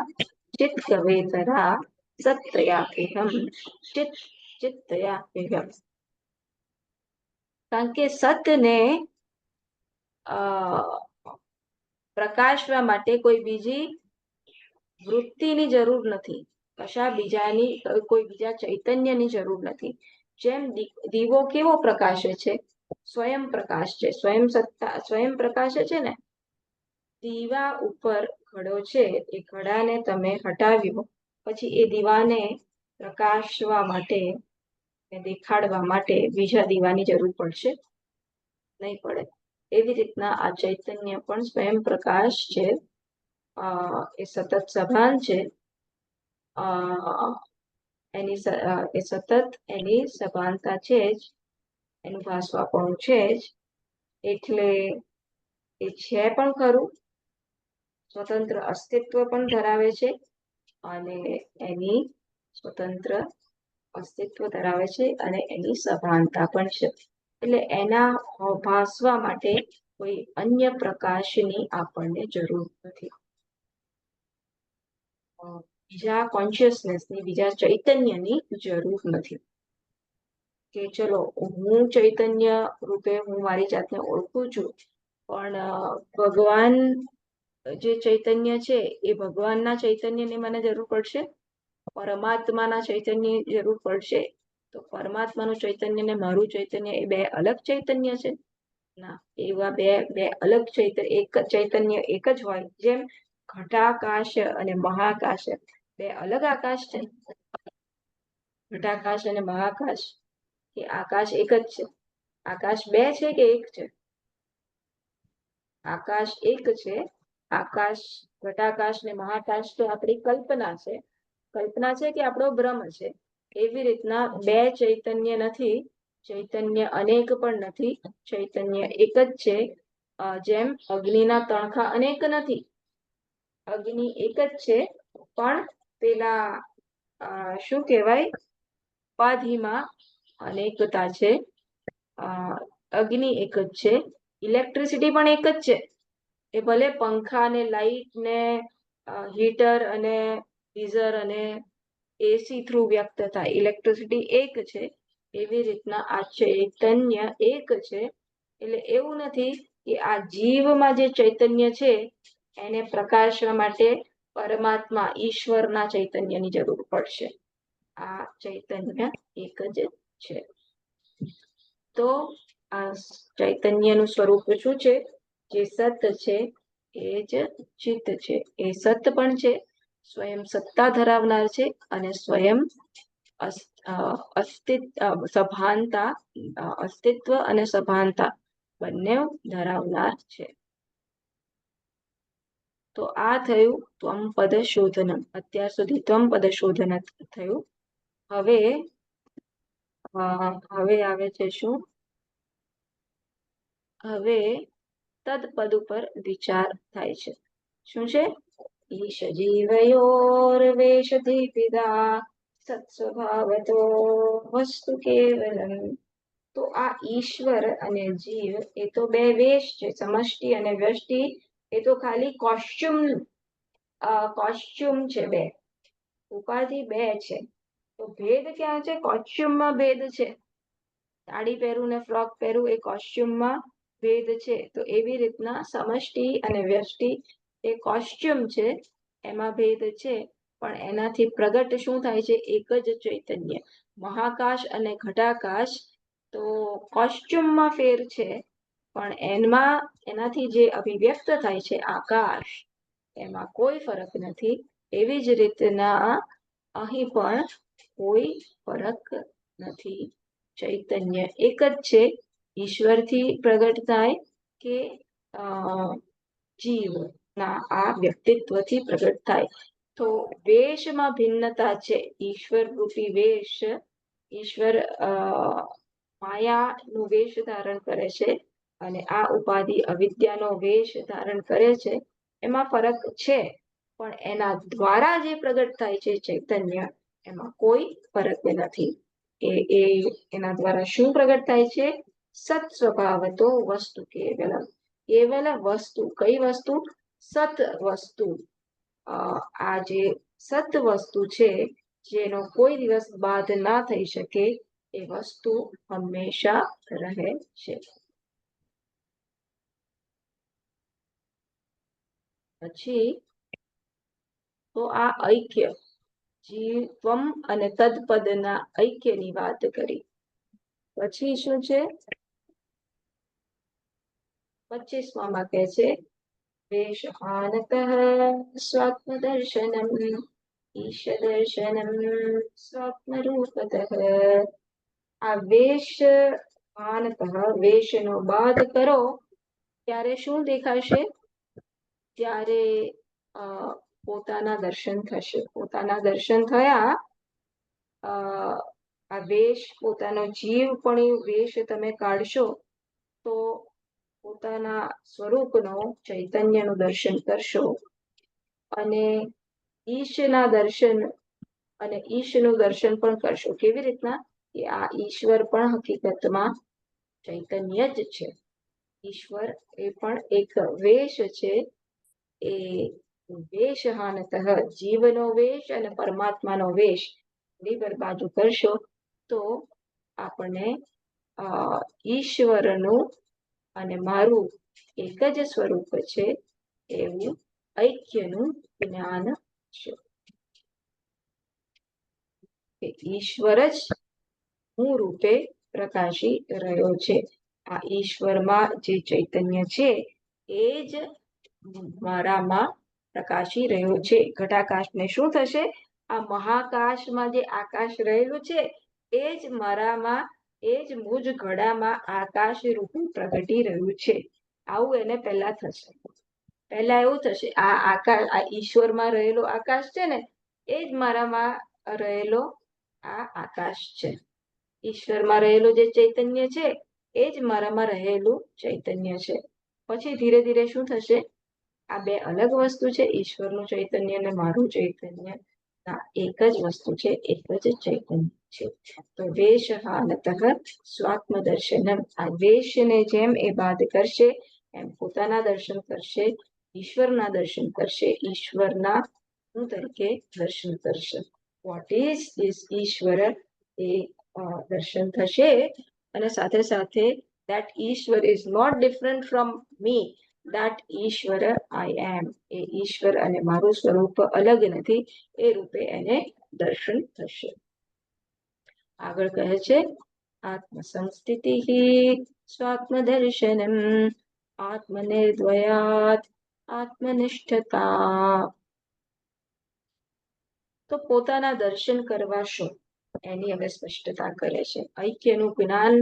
ચિત્કવેતરા સત્તયાહ્યહમ ચિત્તયાહ્યહમ. કારણ કે સતને પ્રકાશવા માટે કોઈ બીજી વૃત્તિની જરૂર નથી. કોઈ બીજા ચૈતન્યની જરૂર નથી. જેમ દીવો કેવો પ્રકાશે છે? સ્વયં પ્રકાશ છે. સ્વયં પ્રકાશે છે ને. દીવા ઉપર ઘડો છે, એ ઘડાને તમે હટાવ્યો પછી એ દીવાને પ્રકાશવા માટે, દેખાડવા માટે બીજા દીવાની જરૂર પડશે? નહીં પડે. એવી રીતના આ ચૈતન્ય પણ સ્વયં પ્રકાશ છે. એ સતત સભાન છે. એ સતત એની સભાનતા છે જ, એનું ભાસવાપણું છે જ. એટલે એ છે પણ ખરું, સ્વતંત્ર અસ્તિત્વ પણ ધરાવે છે અને એની સ્વતંત્ર અસ્તિત્વ ધરાવે છે અને એની સભાનતા પણ છે. એટલે એના ભાસવા માટે કોઈ અન્ય પ્રકાશની આપણને જરૂર નથી. બીજા કોન્શિયસનેસની, બીજા ચૈતન્યની જરૂર નથી. કે ચલો હું ચૈતન્ય રૂપે હું મારી જાતને ઓળખું છું, પણ ભગવાન જે ચૈતન્ય છે એ ભગવાનના ચૈતન્યની મને જરૂર પડશે? પરમાત્માના ચૈતન્યની જરૂર પડશે? તો પરમાત્માનું ચૈતન્ય ને મારું ચૈતન્ય એ બે અલગ ચૈતન્ય છે? ના, એવા બે અલગ ચૈતન્ય, એક ચૈતન્ય એક જ હોય. જેમ ઘટાકાશ અને મહાકાશ બે અલગ આકાશ છે. ઘટાકાશ અને મહાકાશ એ આકાશ એક જ છે. આકાશ બે છે કે એક છે? આકાશ એક છે. આકાશ, ઘટાકાશ ને મહાકાશ તો આપણી કલ્પના છે. કલ્પના છે કે આપણો ભ્રમ છે. એવી રીતના બે ચૈતન્ય નથી, ચૈતન્ય અનેક પણ નથી, ચૈતન્ય એક જ છે. જેમ અગ્નિના તણખા અનેક નથી, અગ્નિ એક જ છે, પણ પેલા શું કહેવાય, ઉપાધિમાં અનેકતા છે. અગ્નિ એક જ છે, ઇલેક્ટ્રિસિટી પણ એક જ છે. એ ભલે પંખા ને લાઈટ ને હીટર અને ગીઝર અને એસી થ્રુ વ્યક્ત થાય, ઇલેક્ટ્રિસિટી એક છે. એવી રીતના આ ચૈતન્ય એક છે. એટલે એવું નથી કે આ જીવમાં જે ચૈતન્ય છે એને પ્રકાશવા માટે પરમાત્મા ઈશ્વરના ચૈતન્યની જરૂર પડશે. આ ચૈતન્ય એક જ છે. તો આ ચૈતન્યનું સ્વરૂપ શું છે? જે સત છે એ જ ચિત્ત છે. એ સત પણ છે, સ્વયં સત્તા ધરાવનાર છે, અને સ્વયં અસ્તિત્વ અને સભાનતા બંને ધરાવનાર છે. તો આ થયું ત્વમ પદ શોધનમ. અત્યાર સુધી ત્વમ પદ શોધન થયું. હવે આવે છે શું? હવે તદપદ ઉપર વિચાર થાય છે. શું છે? ઈશ જીવયોર વેશદીપિદા સત્સ્વભાવતો વસ્તુ કેવલમ. તો આ ઈશ્વર અને જીવ એ તો બે વેશ છે, સમષ્ટિ અને વ્યષ્ટિ એ તો ખાલી કોસ્ચ્યુમ છે. બે ઉપાધિ બે છે. તો ભેદ ક્યાં છે? કોસ્ચ્યુમમાં ભેદ છે. સાડી પહેરું ને ફ્રોક પહેરું એ કોસ્ચ્યુમમાં ભેદ છે. તો એવી રીતના સમષ્ટિ અને વ્યષ્ટિ એ કોસ્ચ્યુમ છે, એમાં ભેદ છે. પણ એનાથી પ્રગટ શું થાય છે? એક જ ચૈતન્ય. મહાકાશ અને ઘટાકાશ તો કોસ્ચ્યુમમાં ફેર છે, પણ એનાથી જે અભિવ્યક્ત થાય છે આકાશ, એમાં કોઈ ફરક નથી. એવી જ રીતના અહીં પણ કોઈ ફરક નથી. ચૈતન્ય એક જ છે. ઈશ્વરથી પ્રગટ થાય કે જીવના આ વ્યક્તિત્વથી પ્રગટ થાય. તો વેશમાં ભિન્નતા છે. ઈશ્વર રૂપી વેશ, ઈશ્વર માયાનું વેશ ધારણ કરે છે, અને આ ઉપાધિ અવિદ્યાનો વેશ ધારણ કરે છે. એમાં ફરક છે, પણ એના દ્વારા જે પ્રગટ થાય છે ચૈતન્ય, એમાં કોઈ ફરક નથી. એના દ્વારા શું પ્રગટ થાય છે? સત સ્વભાવતો વસ્તુ કેવલમ. કેવલ વસ્તુ. કઈ વસ્તુ? સત વસ્તુ. આ જે સત વસ્તુ છે, જેનો કોઈ દિવસ બાદ ના થઈ શકે, એ વસ્તુ હંમેશા રહે છે. પછી તો આ ઐક્ય, જીવમ અને તદપદના ઐક્યની વાત કરી. પછી શું છે? 25માં કહે છે વેશહાનતઃ સ્વાત્મ દર્શનમ ઈશ દર્શનમ સ્વાત્મ રૂપતઃ. આ વેશહાનતઃ, વેશનો બાદ કરો ત્યારે શું દેખાશે? ત્યારે પોતાના દર્શન થશે. પોતાના દર્શન થયા. આ વેશ, પોતાનો જીવ પણ વેશ તમે કાઢશો તો પોતાના સ્વરૂપનો, ચૈતન્યનું દર્શન કરશો. અને ઈશના દર્શન અને ઈશનું દર્શન પણ કરશો. કેવી રીતના? કે આ ઈશ્વર પણ હકીકતમાં ચૈતન્ય જ છે. ઈશ્વર એ પણ એક વેશ છે. એ વેશહાનતઃ, જીવનો વેશ અને પરમાત્માનો વેશ બાજુ કરશો તો આપણને ઈશ્વરનું અને મારું એક જ સ્વરૂપ છે એવું ઐક્યનું જ્ઞાન છે. કે ઈશ્વર જ હું રૂપે પ્રકાશી રહ્યો છે. આ ઈશ્વરમાં જે ચૈતન્ય છે એ જ મારામાં પ્રકાશી રહ્યો છે. ઘટાકાશને શું થશે? આ મહાકાશમાં જે આકાશ રહેલું છે એ જ મારામાં, એ જ મુજ ઘડામાં આકાશ રૂપે પ્રગટી રહ્યું છે. આવું એને પહેલા થશે. પહેલા એવું થશે, આ આકાશ, આ ઈશ્વરમાં રહેલો આકાશ છે ને એ જ મારામાં રહેલો આ આકાશ છે. ઈશ્વરમાં રહેલું જે ચૈતન્ય છે એ જ મારામાં રહેલું ચૈતન્ય છે. પછી ધીરે ધીરે શું થશે? આ બે અલગ વસ્તુ છે, ઈશ્વરનું ચૈતન્ય અને મારું ચૈતન્ય. એક જ વસ્તુ છે, એક જ ચૈતન્ય છે. તો વેશહાનતઃ સ્વાત્મદર્શનમ. આ વેશને જેમ એ બાદ કરશે એમ પોતાના દર્શન કરશે, ઈશ્વરના દર્શન કરશે, ઈશ્વરના હું તરીકે દર્શન કરશે. વોટ ઇઝ ધીસ ઈશ્વર? એ દર્શન થશે. અને સાથે સાથે that ઈશ્વર is not different from me, that ઈશ્વર I am. એ ઈશ્વર અને મારું સ્વરૂપ અલગ નથી, એ રૂપે એને દર્શન થશે. આગળ કહે છે આત્મસંસ્થિતિ સ્વાત્મદર્શનમ આત્મનિર્દ્વયાત આત્મનિષ્ઠતા. તો પોતાના દર્શન કરવા શું એની હવે સ્પષ્ટતા કરે છે. ઐક્યનું જ્ઞાન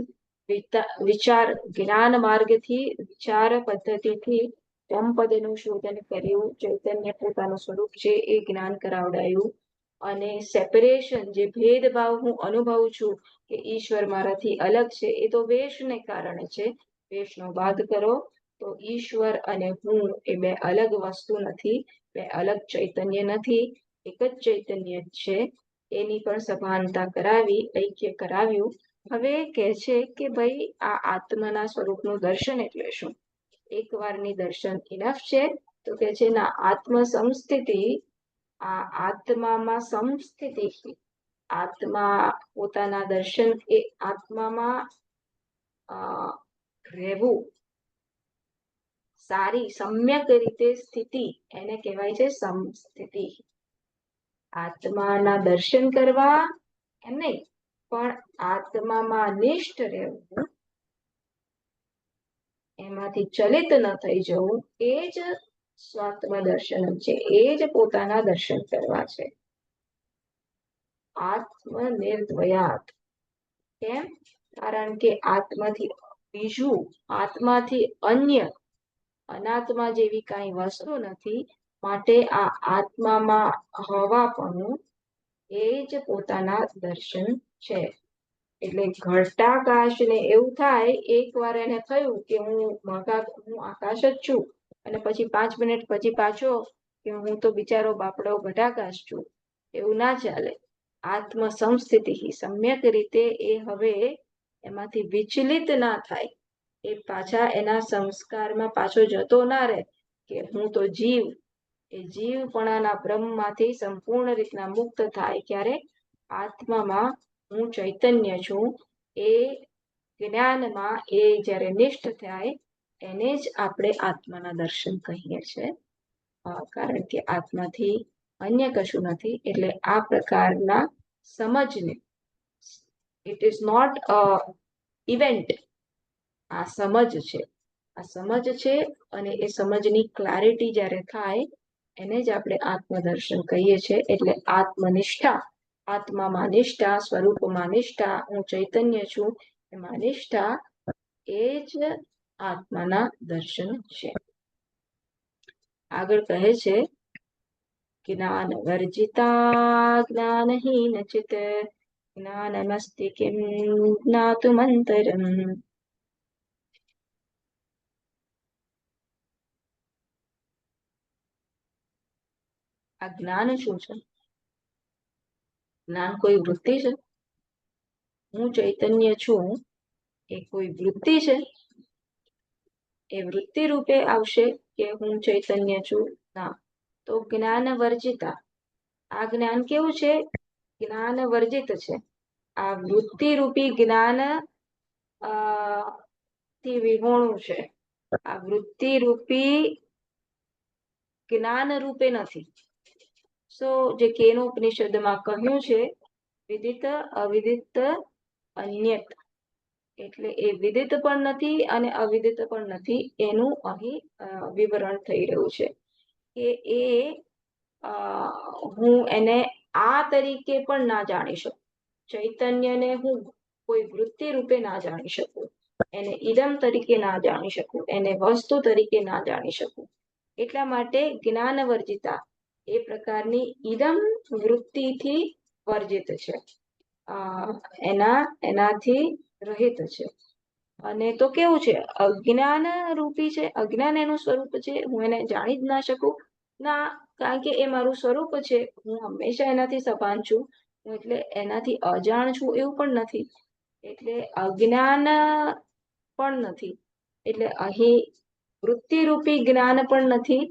વિચાર જ્ઞાન માર્ગથી, વિચાર પદ્ધતિથી પદનું શોધન કર્યું, ચૈતન્ય પોતાનું સ્વરૂપ છે એ જ્ઞાન કરાવડાયું. અને સેપરેશન, જે ભેદભાવ હું અનુભવું છું કે ઈશ્વર મારાથી અલગ છે, એ તો વેશને કારણે છે. વેશનો બાદ કરો તો ઈશ્વર અને હું એ બે અલગ વસ્તુ નથી, બે અલગ ચૈતન્ય નથી, એક જ ચૈતન્ય છે. એની પણ સભાનતા કરાવી, ઐક્ય કરાવ્યું. હવે કહે છે કે ભાઈ આ આત્માના સ્વરૂપનું દર્શન એટલે શું? એક વારની દર્શન ઇનફ છે? તો કે છે ના, આત્મ સમસ્થિતિ, આ આત્મામાં સમસ્થિતિ, આત્મા પોતાના દર્શન, એ આત્મામાં રહેવું, સારી સમ્યક રીતે સ્થિતિ, એને કહેવાય છે સમસ્થિતિ. આત્માના દર્શન કરવા એમ નહીં, પણ આત્મામાં નિષ્ઠ રહેવું, એમાંથી ચલિત ન થઈ જવું, એ જ સ્વાત્મ દર્શન છે, એ જ પોતાના દર્શન કરવા છે. આત્મનિર્દ્વયાત. કેમ? કારણ કે આત્માથી બીજું, આત્માથી અન્ય, અનાત્મા જેવી કાંઈ વસ્તુ નથી, માટે આ આત્મામાં હોવાપણું એ જ પોતાના દર્શન છે. એટલે ઘટાકાશને એવું થાય, એકવાર એને થયું કે હું આકાશ જ છું, અને પછી 5 મિનિટ પછી પાછો કે હું તો બિચારો બાપડો ઘટાકાશ છું. એવું ના ચાલે. આત્મ સમસ્થિતિ, સમ્યક રીતે એ હવે એમાંથી વિચલિત ના થાય, એ પાછા એના સંસ્કારમાં પાછો જતો ના રહે કે હું તો જીવ. એ જીવપણાના બ્રહ્મમાંથી સંપૂર્ણ રીતના મુક્ત થાય. ક્યારે? આત્મામાં હું ચૈતન્ય છું એ જ્ઞાનમાં એ જ્યારે નિષ્ઠ થાય, એને જ આપણે આત્માના દર્શન કહીએ છીએ. કારણ કે આત્માથી અન્ય કશું નથી. એટલે આ પ્રકારના સમજને, it is not a event, આ સમજ છે. આ સમજ છે, અને એ સમજની ક્લારિટી જ્યારે થાય એને જ આપણે આત્મદર્શન કહીએ છીએ. એટલે આત્મનિષ્ઠા, આત્મામાં નિષ્ઠા, સ્વરૂપમાં નિષ્ઠા, હું ચૈતન્ય છું એમાં નિષ્ઠા, એ જ આત્માના દર્શન છે. આગળ કહે છે જ્ઞાન વર્જિતા જ્ઞાનહીન ચિત જ્ઞાનમસ્તિ કિમ જ્ઞાતુમંતરમ. આ જ્ઞાન શું છે? જ્ઞાન કોઈ વૃત્તિ છે? હું ચૈતન્ય છું એ કોઈ વૃત્તિ છે? એ વૃત્તિ રૂપે આવશે કે હું ચૈતન્ય છું? ના. તો જ્ઞાન વર્જિતા, આ જ્ઞાન કેવું છે? જ્ઞાન વર્જિત છે. આ વૃત્તિ રૂપી જ્ઞાન થી વિહોણું છે. આ વૃત્તિ રૂપી જ્ઞાન રૂપે નથી. જે કેનોપનિષદમાં કહ્યું છે, વિદિત અવિદિત અન્યત, એટલે એ વિદિત પણ નથી અને અવિદિત પણ નથી, એનું અહીં વિવરણ થઈ રહ્યું છે. કે એ હું એને આ તરીકે પણ ના જાણી શકું. ચૈતન્યને હું કોઈ વૃત્તિ રૂપે ના જાણી શકું, એને ઇદમ તરીકે ના જાણી શકું, એને વસ્તુ તરીકે ના જાણી શકું. એટલા માટે જ્ઞાન વર્જિતા એ પ્રકારની ઇદમ વૃત્તિથી વર્જિત છે, એનાથી રહિત છે. અને તો કેવું છે, અજ્ઞાન રૂપી છે, અજ્ઞાન એનું સ્વરૂપ છે, હું એને જાણી જ ના શકું ના, કારણ કે એ મારું સ્વરૂપ છે, હું હંમેશા એનાથી સભાન છું, હું એટલે એનાથી અજાણ છું એવું પણ નથી, એટલે અજ્ઞાન પણ નથી. એટલે અહીં વૃત્તિરૂપી જ્ઞાન પણ નથી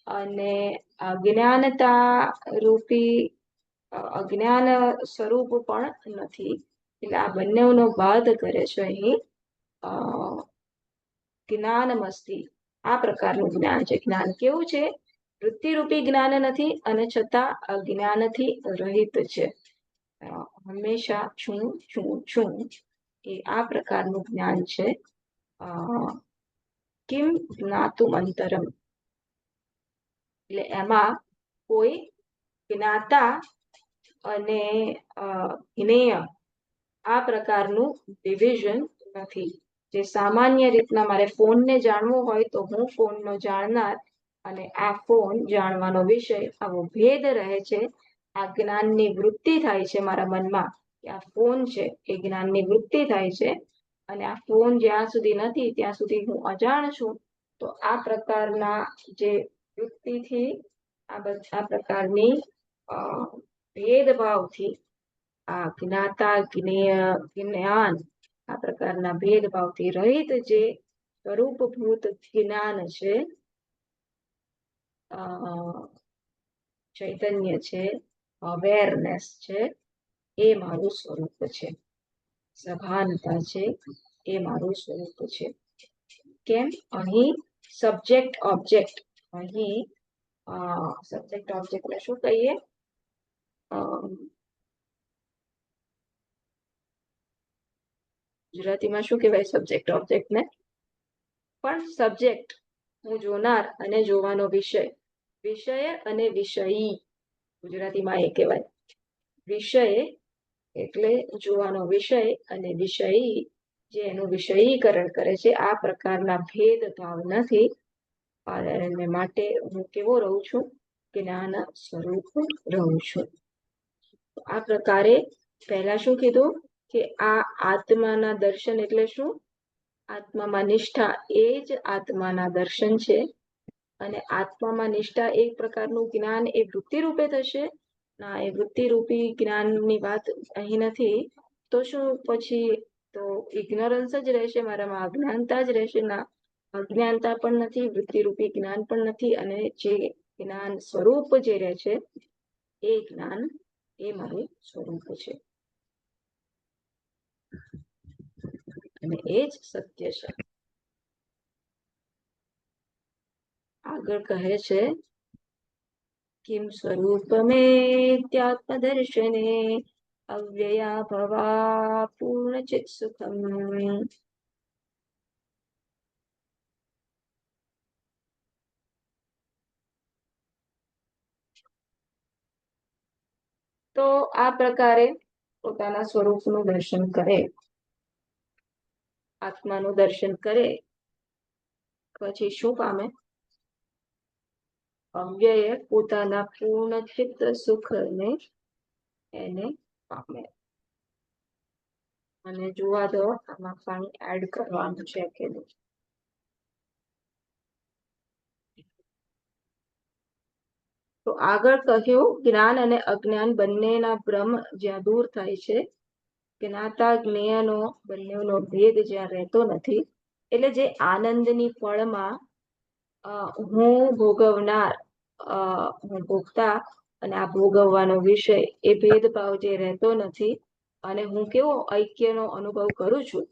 અને અજ્ઞાનતા રૂપી અજ્ઞાન સ્વરૂપ પણ નથી. એટલે આ બંનેનો બાદ કરે છે અહીં જ્ઞાનમસ્તી. આ પ્રકારનું જ્ઞાન છે. જ્ઞાન કેવું છે? વૃત્તિરૂપી જ્ઞાન નથી અને છતાં અજ્ઞાનથી રહિત છે. હંમેશા છું છું છું એ આ પ્રકારનું જ્ઞાન છે. કિમ જ્ઞાતુમ અંતરમ, એટલે એમાં કોઈ જ્ઞાતા અને જ્ઞેય આ પ્રકારનું ડિવિઝન નથી. જે સામાન્ય રીતના મારે ફોનને જાણવો હોય તો હું ફોનનો જાણનાર અને આ ફોન જાણવાનો વિષય, આવો ભેદ રહે છે. આ જ્ઞાનની વૃત્તિ થાય છે મારા મનમાં કે આ ફોન છે, એ જ્ઞાનની વૃત્તિ થાય છે અને આ ફોન જ્યાં સુધી નથી ત્યાં સુધી હું અજાણ છું. તો આ પ્રકારના જે વૃત્તિથી આ પ્રકારની ભેદભાવથી આ જ્ઞાતા જ્ઞેય જ્ઞાન આ પ્રકારના ભેદભાવથી રહિત જે સ્વરૂપભૂત જ્ઞાન છે, ચૈતન્ય છે, અવેરનેસ છે, એ મારું સ્વરૂપ છે. સભાનતા છે, એ મારું સ્વરૂપ છે. કેમ? અહીં સબ્જેક્ટ ઓબ્જેક્ટ, અહીં સબ્જેક્ટ ઓબ્જેક્ટને શું કહીએ? ગુજરાતીમાં શું કહેવાય સબ્જેક્ટ ઓબ્જેક્ટને? પણ સબ્જેક્ટ હું જોનાર અને જોવાનો વિષય, વિષય અને વિષયી ગુજરાતીમાં એ કહેવાય. વિષય એટલે જોવાનો વિષય અને વિષયી જે એનું વિષયીકરણ કરે છે. આ પ્રકારના ભેદભાવ નથી અને માટે હું કેવો રહું છું? જ્ઞાન સ્વરૂપ રહું છું. આ પ્રકારે પહેલા શું કીધું કે આ આત્માના દર્શન એટલે શું? આત્મામાં નિષ્ઠા એ જ આત્માના દર્શન છે. અને આત્મામાં નિષ્ઠા એક પ્રકારનું જ્ઞાન એ વૃત્તિ રૂપે થશે ના, એ વૃત્તિ રૂપી જ્ઞાનની વાત અહીં નથી. તો શું પછી? તો ઇગ્નોરન્સ જ રહેશે, મારામાં અજ્ઞાનતા જ રહેશે ના, અજ્ઞાનતા પણ નથી, વૃત્તિરૂપી જ્ઞાન પણ નથી, અને જે જ્ઞાન સ્વરૂપ જે રહે છે એ જ્ઞાન એ મારું સ્વરૂપ છે અને એ જ સત્ય છે. આગળ કહે છે કિમ સ્વરૂપમેત્યાત્મદર્શને અવ્યયા ભવા પૂર્ણચિત સુખમ. તો આ પ્રકારે પોતાના સ્વરૂપનું દર્શન કરે, આત્માનું દર્શન કરે પછી શું પામે? અવ્યય પોતાના પૂર્ણ ચિત્ત સુખને એને પામે. અને જોવા દો આમાં પાણી એડ કરવાનું છે કે નહીં. તો આગળ કહ્યું જ્ઞાન અને અજ્ઞાન બંનેના ભ્રમ જ્યાં દૂર થાય છે, જ્ઞાતા જ્ઞેયનો બંનેનો ભેદ જ્યાં રહેતો નથી, એટલે જે આનંદની પળમાં હું ભોગવનાર, હું ભોગતા અને આ ભોગવવાનો વિષય, એ ભેદભાવ જે રહેતો નથી અને હું કેવો ઐક્યનો અનુભવ કરું છું.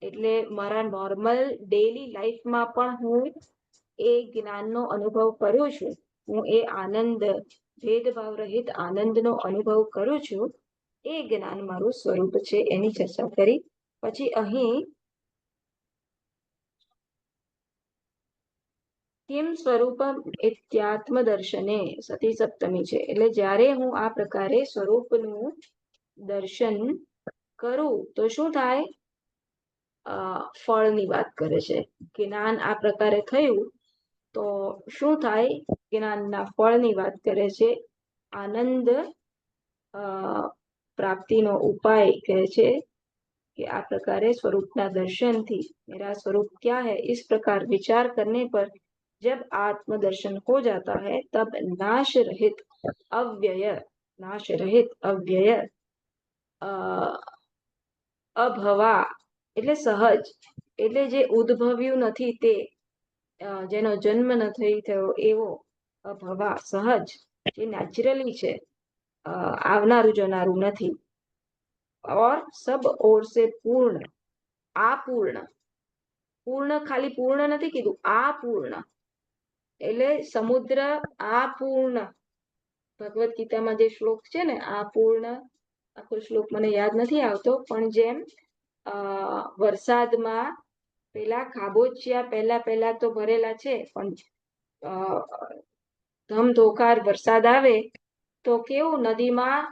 એટલે મારા નોર્મલ ડેલી લાઈફમાં પણ હું એ જ્ઞાનનો અનુભવ કરું છું, હું એ આનંદ, ભેદભાવ રહિત આનંદનો અનુભવ કરું છું. એ જ્ઞાન મારું સ્વરૂપ છે, એની ચર્ચા કરી. પછી અહીં કિમ સ્વરૂપમ ઇત્યાત્મદર્શને સતી સપ્તમી છે. એટલે જ્યારે હું આ પ્રકારે સ્વરૂપનું દર્શન કરું તો શું થાય? ફળની વાત કરે છે. જ્ઞાન આ પ્રકારે થયું તો શું થાય? જ્ઞાનના ફળની વાત કરે છે. આનંદ प्राप्ति नो उपाय कहे छे कि आ प्रकारे स्वरूपना दर्शन थी मेरा स्वरूप क्या है इस प्रकार विचार करने पर जब आत्मदर्शन हो जाता है तब नाश रहित अव्यय अभवा એટલે સહજ એટલે જે ઉદ્ભવ્યું નથી તે જેનો જન્મ નથી થયો એવો અભવા સહજ જે નેચરલી છે આવનારું જનારું નથી और सब ओर से पूर्ण अपूर्ण पूर्ण खाली पूर्ण નથી કીધું अपूर्ण એટલે સમુદ્ર अपूर्ण ભગવદ ગીતામાં જે શ્લોક છે ને अपूर्ण આખો શ્લોક મને યાદ નથી આવતો પણ જેમ વરસાદમાં પેલા ખાબોચિયા પહેલા તો ભરેલા છે પણ ધમધોકાર વરસાદ આવે તો કેવું નદીમાં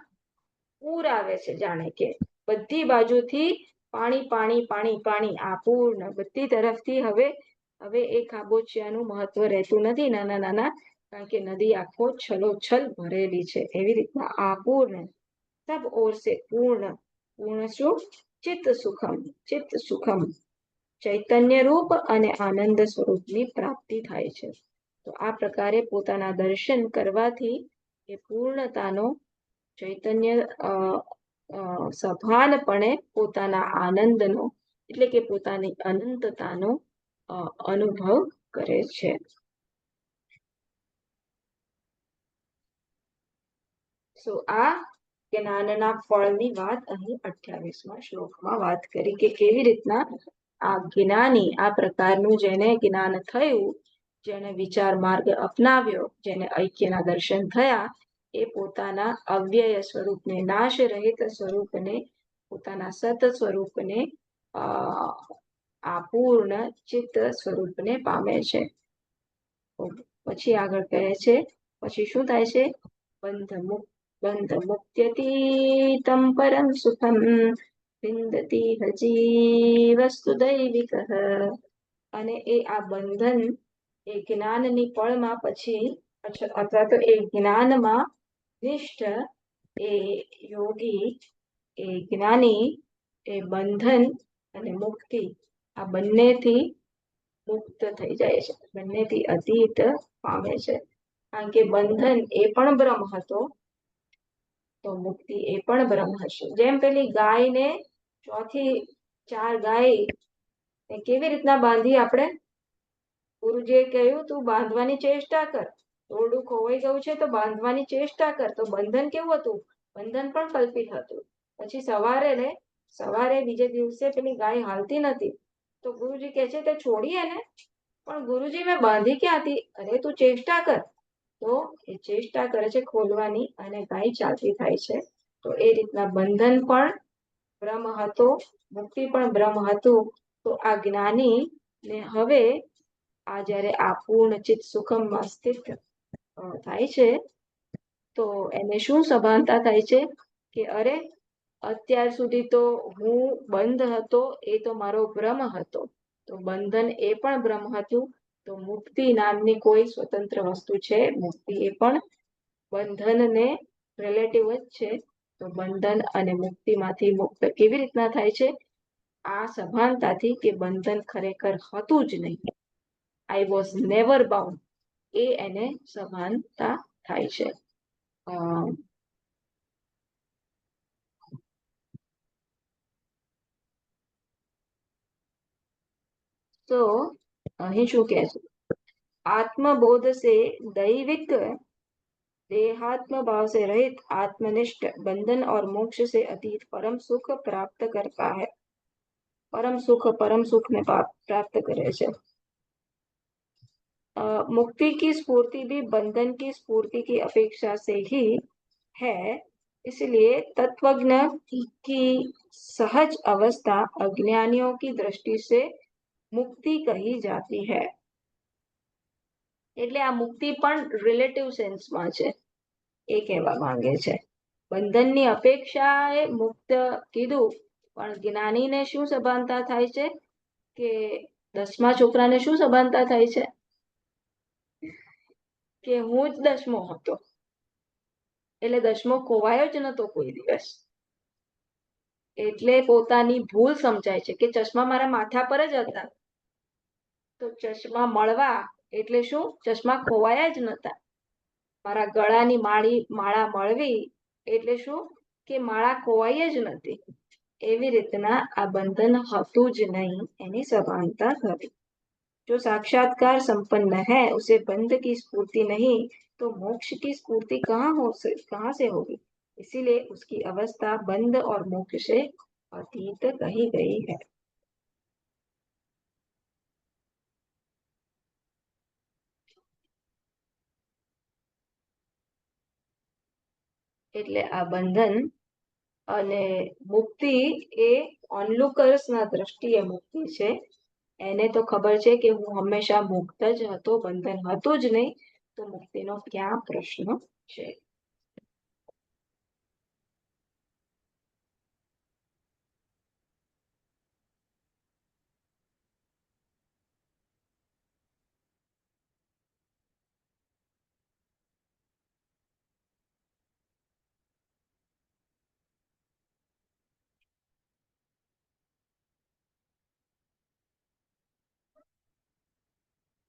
પૂર આવે છે જાણે કે બધી બાજુથી પાણી પાણી પાણી પાણી અપૂર્ણ બધી તરફથી હવે એ ખાબોચિયાનું મહત્વ રહેતું નથી નાના નાના કારણ કે નદી આખો છલોછલ ભરેલી છે એવી રીતના અપૂર્ણ સબ ઓર સે પૂર્ણ પૂર્ણ શું ચિત્ત સુખમ ચૈતન્ય રૂપ અને આનંદ સ્વરૂપની પ્રાપ્તિ થાય છે તો આ પ્રકારે પોતાના દર્શન કરવાથી એ પૂર્ણતાનો ચૈતન્ય સભાનપણે પોતાના આનંદનો એટલે કે પોતાની અનંતતાનો અનુભવ કરે છે સો આ જ્ઞાનના ફળની વાત અહીં 28મા શ્લોકમાં વાત કરી કે કેવી રીતના આ જ્ઞાની આ પ્રકારનું જેને જ્ઞાન થયું જેને વિચાર માર્ગ અપનાવ્યો જેને ઐક્યના દર્શન થયા એ પોતાના અવ્યય સ્વરૂપને નાશ રહિત સ્વરૂપને પોતાના સત સ્વરૂપને અપૂર્ણ ચિત્ત સ્વરૂપને પામે છે પછી આગળ કહે છે પછી શું થાય છે બંધ મુક્ત્યતીતમ પરમ સુખમ વિંદતિ હજી વસ્તુ દૈવિક અને એ આ બંધન એ જ્ઞાનની પળમાં પછી અથવા તો એ જ્ઞાનમાં નિષ્ઠ એ યોગી એ જ્ઞાની એ બંધન અને મુક્તિ આ બંનેથી મુક્ત થઈ જાય છે બંનેથી અતીત પામે છે કારણ કે બંધન એ પણ બ્રહ્મ હતો તો મુક્તિ એ પણ બ્રહ્મ હશે જેમ પેલી ગાયને 4 થી 4 ગાય કેવી રીતના બાંધી આપણે ગુરુજીએ કહ્યું તું બાંધવાની ચેષ્ટા કર દોરડું ખોવાઈ ગયું છે તો બાંધવાની ચેષ્ટા કર તો બંધન કેવું હતું બંધન પણ કલ્પિત હતું પછી સવારે બીજે દિવસે પેલી ગાય હાલતી નથી તો ગુરુજી કહે છે તે છોડીએ ને પણ ગુરુજી મેં બાંધી ક્યાંથી અરે તું ચેષ્ટા કર તો એ ચેષ્ટા કરે છે ખોલવાની અને ગાય ચાલતી થાય છે તો એ રીતના બંધન પણ બ્રહ્મ હતો મુક્તિ પણ બ્રહ્મ હતું તો આ જ્ઞાની ને હવે આ જ્યારે આ પૂર્ણ ચિત્ત સુખમમાં સ્થિત થાય છે તો એને શું સભાનતા થાય છે કે અરે અત્યાર સુધી તો હું બંધ હતો એ તો મારો ભ્રમ હતો તો બંધન એ પણ બ્રહ્મ હતું તો મુક્તિ નામની કોઈ સ્વતંત્ર વસ્તુ છે મુક્તિ એ પણ બંધનને રિલેટિવ જ છે તો બંધન અને મુક્તિમાંથી મુક્ત કેવી રીતના થાય છે આ સભાનતાથી કે બંધન ખરેખર હતું જ નહીં આઈ વોઝ નેવર બાઉન્ડ એ એને સભાનતા થાય છે તો અહીં શું કહે છે आत्मबोध से दैविक देहात्म भाव से रहित आत्मनिष्ठ बंधन और मोक्ष से अतीत परम सुख प्राप्त करता है परम सुख ने प्राप्त करे छे मुक्ति की स्फूर्ति भी बंधन की स्फूर्ति की अपेक्षा से ही है इसलिए तत्वज्ञ की सहज अवस्था अज्ञानियों की दृष्टि से मुक्ति कही जाती है એટલે આ મુક્તિ પણ રિલેટિવ સેન્સમાં છે એ કહેવા માંગે છે. બંધનની અપેક્ષાએ મુક્ત કીધું, પણ જ્ઞાનીને શું સભાનતા થાય છે કે 10મા છોકરાને શું સભાનતા થાય છે કે હું જ 10મો હતો, એટલે 10મો ખોવાયો જ નતો કોઈ દિવસ. એટલે પોતાની ભૂલ સમજાય છે કે ચશ્મા મારા માથા પર જ હતા, તો ચશ્મા મળવા એટલે શું, ચશ્મા ખોવાયા જ નતા. મારા ગળાની માળા મળવી એટલે શું કે માળા ખોવાઈ જ નથી. એવી રીતના આ બંધન હતું જ નહીં, એની સભાનતા થવી. जो साक्षात्कार संपन्न है उसे बंध की स्फूर्ति नहीं तो मोक्ष की स्फूर्ति कहाँ से होगी। इसीलिए उसकी अवस्था बंध और मोक्ष से अतीत कही गई है। એટલે આ બંધન અને મુક્તિ એ ઓનલુકર્સના દ્રષ્ટિએ મુક્તિ છે. એને તો ખબર છે કે હું હંમેશા મુક્ત જ હતો, બંધન હતું જ નહીં, તો મુક્તિનો ક્યાં પ્રશ્ન છે.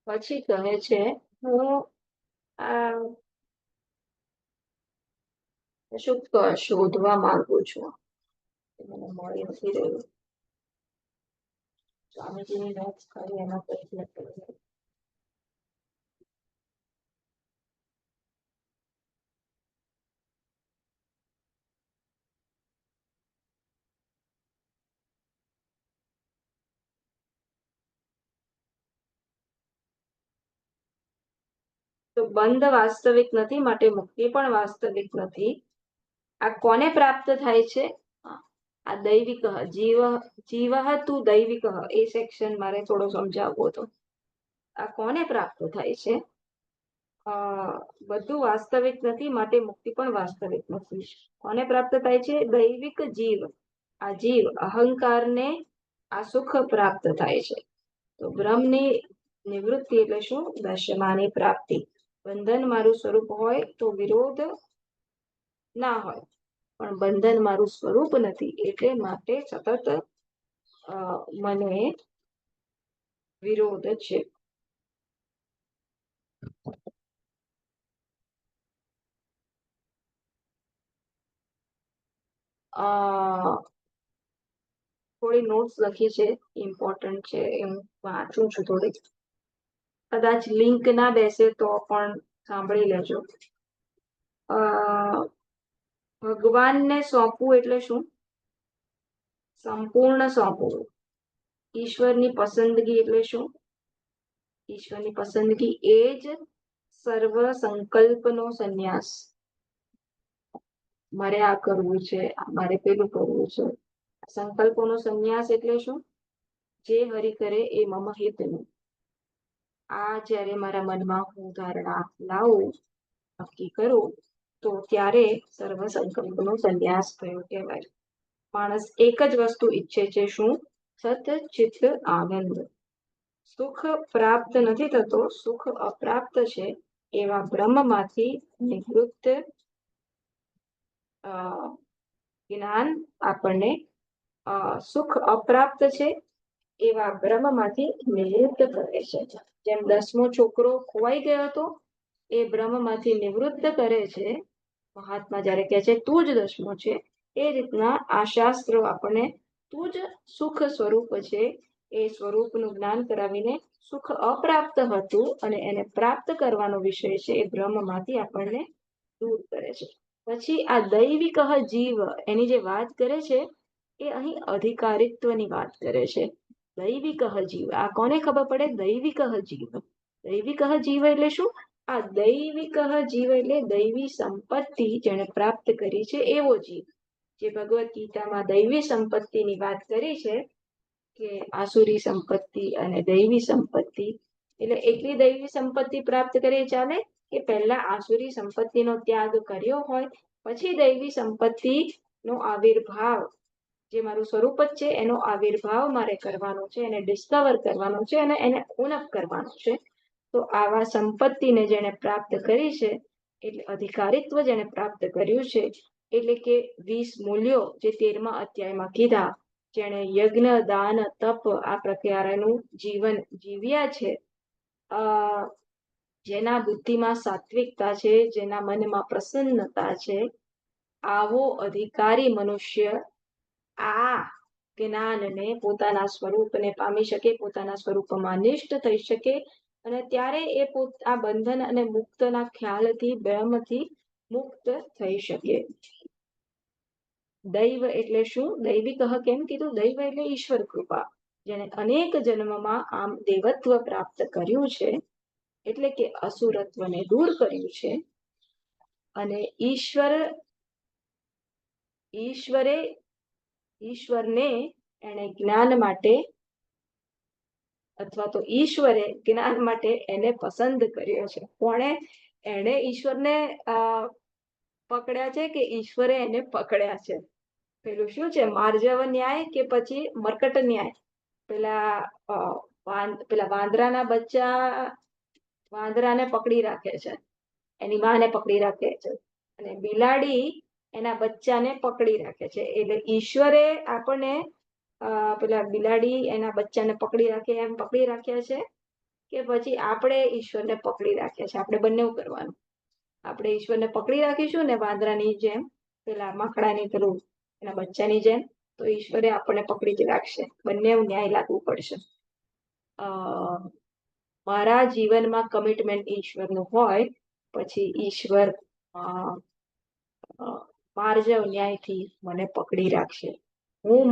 પછી કહે છે હું શું શોધવા માંગુ છું, મને મળી નથી રહ્યું. સ્વામીજીની નોટ્સ કરી એનો પ્રયત્ન કર્યો. તો બંધ વાસ્તવિક નથી, માટે મુક્તિ પણ વાસ્તવિક નથી. આ કોને પ્રાપ્ત થાય છે, આ દૈવિક જીવ તું દૈવિક, એ સેક્શન મારે થોડો સમજાવવો હતો. આ કોને પ્રાપ્ત થાય છે, બધું વાસ્તવિક નથી, માટે મુક્તિ પણ વાસ્તવિક નથી. કોને પ્રાપ્ત થાય છે, દૈવિક જીવ. આ જીવ અહંકારને આ સુખ પ્રાપ્ત થાય છે. તો બ્રહ્મની નિવૃત્તિ એટલે શું, દશમાની પ્રાપ્તિ. બંધન મારું સ્વરૂપ હોય તો વિરોધ ના હોય, પણ બંધન મારું સ્વરૂપ નથી, એટલે માટે સતત મને વિરોધ છે. થોડી નોટ્સ લખી છે, ઇમ્પોર્ટન્ટ છે, હું વાંચું છું થોડી. કદાચ લિંક ના બેસે તો પણ સાંભળી લેજો. ભગવાનને સોંપવું એટલે શું, સંપૂર્ણ સોંપવું. ઈશ્વરની પસંદગી એટલે શું, ઈશ્વરની પસંદગી એ જ સર્વ સંકલ્પનો સંન્યાસ. મારે આ કરવું છે, મારે પેલું કરવું છે. સંકલ્પોનો સંન્યાસ એટલે શું, જે હરિ કરે એ મમ હિતનું. આ જ્યારે મારા મનમાં હું ધારણા લાવું, નક્કી કરું, તો ત્યારે સર્વ સંકલ્પનો સંન્યાસ થયો કહેવાય. માણસ એક જ વસ્તુ ઈચ્છે છે, શું, સત ચિત્ત આનંદ. સુખ પ્રાપ્ત નથી થતો, સુખ અપ્રાપ્ત છે, એવા બ્રહ્મમાંથી નિવૃત્ત જ્ઞાન આપણને સુખ અપ્રાપ્ત છે એવા બ્રહ્મમાંથી નિવૃત્ત કરે છે. જેમ 10મો છોકરો ખોવાઈ ગયો હતો, એ બ્રહ્મમાંથી નિવૃત્ત કરે છે. મહાત્મા જયારે કહે છે તું જ 10મો છે, એ રીતના આ શાસ્ત્રો આપણને તું જ સુખ સ્વરૂપ છે, એ સ્વરૂપનું જ્ઞાન કરાવીને સુખ અપ્રાપ્ત હતું અને એને પ્રાપ્ત કરવાનો વિષય છે, એ બ્રહ્મમાંથી આપણને દૂર કરે છે. પછી આ દૈવિક જીવ એની જે વાત કરે છે, એ અહીં અધિકારિત્વની વાત કરે છે. દૈવિક જીવ, આ કોને ખબર પડે, દૈવિક જીવ. દૈવિક જીવ એટલે શું, આ દૈવિક જીવ એટલે દૈવી સંપત્તિ જેને પ્રાપ્ત કરી છે એવો જીવ. જે ભગવદ્ ગીતામાં દૈવી સંપત્તિની વાત કરી છે કે આસુરી સંપત્તિ અને દૈવી સંપત્તિ, એટલે એકલી દૈવી સંપત્તિ પ્રાપ્ત કરી ચાલે કે પહેલા આસુરી સંપત્તિનો ત્યાગ કર્યો હોય પછી દૈવી સંપત્તિનો આવિર્ભાવ, જે મારું સ્વરૂપ જ છે એનો આવિર્ભાવ મારે કરવાનો છે, એને ડિસ્કવર કરવાનો છે અને એને ઉન્નત કરવાનો છે. તો આવા સંપત્તિને જેને પ્રાપ્ત કરી છે એટલે અધિકારીત્વ જેને પ્રાપ્ત કર્યું છે, એટલે કે 20 મૂલ્યો જે 13મા અધ્યાયમાં કીધા, જેણે યજ્ઞ દાન તપ આ પ્રકારનું જીવન જીવ્યા છે, જેના બુદ્ધિમાં સાત્વિકતા છે, જેના મનમાં પ્રસન્નતા છે, આવો અધિકારી મનુષ્ય આ જ્ઞાનને પોતાના સ્વરૂપને પામી શકે, પોતાના સ્વરૂપમાં નિષ્ઠ થઈ શકે અને ત્યારે એ આ બંધન અને મુક્તના ખ્યાલથી ભ્રમથી મુક્ત થઈ શકે. દૈવ એટલે શું? દૈવિક કેમ કીધું? દૈવ એટલે ઈશ્વર કૃપા, જેને અનેક જન્મમાં આમ દેવત્વ પ્રાપ્ત કર્યું છે, એટલે કે અસુરત્વને દૂર કર્યું છે અને ઈશ્વરને એને જ્ઞાન માટે અથવા તો ઈશ્વરે જ્ઞાન માટે એને પસંદ કર્યો છે. કોણે? એને ઈશ્વરને પકડ્યા છે કે ઈશ્વરે એને પકડ્યા છે? પેલું શું છે, માર્જવ ન્યાય કે પછી મર્કટ ન્યાય? પેલા વાંદરાના બચ્ચા વાંદરાને પકડી રાખે છે, એની માને પકડી રાખે છે, અને બિલાડી એના બચ્ચાને પકડી રાખે છે. એટલે ઈશ્વરે આપણને પેલા બિલાડી એના બચ્ચાને પકડી રાખે એમ પકડી રાખ્યા છે કે પછી આપણે ઈશ્વરને પકડી રાખ્યા છે? આપણે બંને કરવાનું. આપણે ઈશ્વરને પકડી રાખીશું ને વાંદરાની જેમ, પેલા માખડાની પેલું એના બચ્ચાની જેમ, તો ઈશ્વરે આપણને પકડી જ રાખશે. બંને ન્યાય લાગવું પડશે. મારા જીવનમાં કમિટમેન્ટ ઈશ્વરનું હોય પછી ઈશ્વર માર્જવ ન્યાયથી મને પકડી રાખશે. હું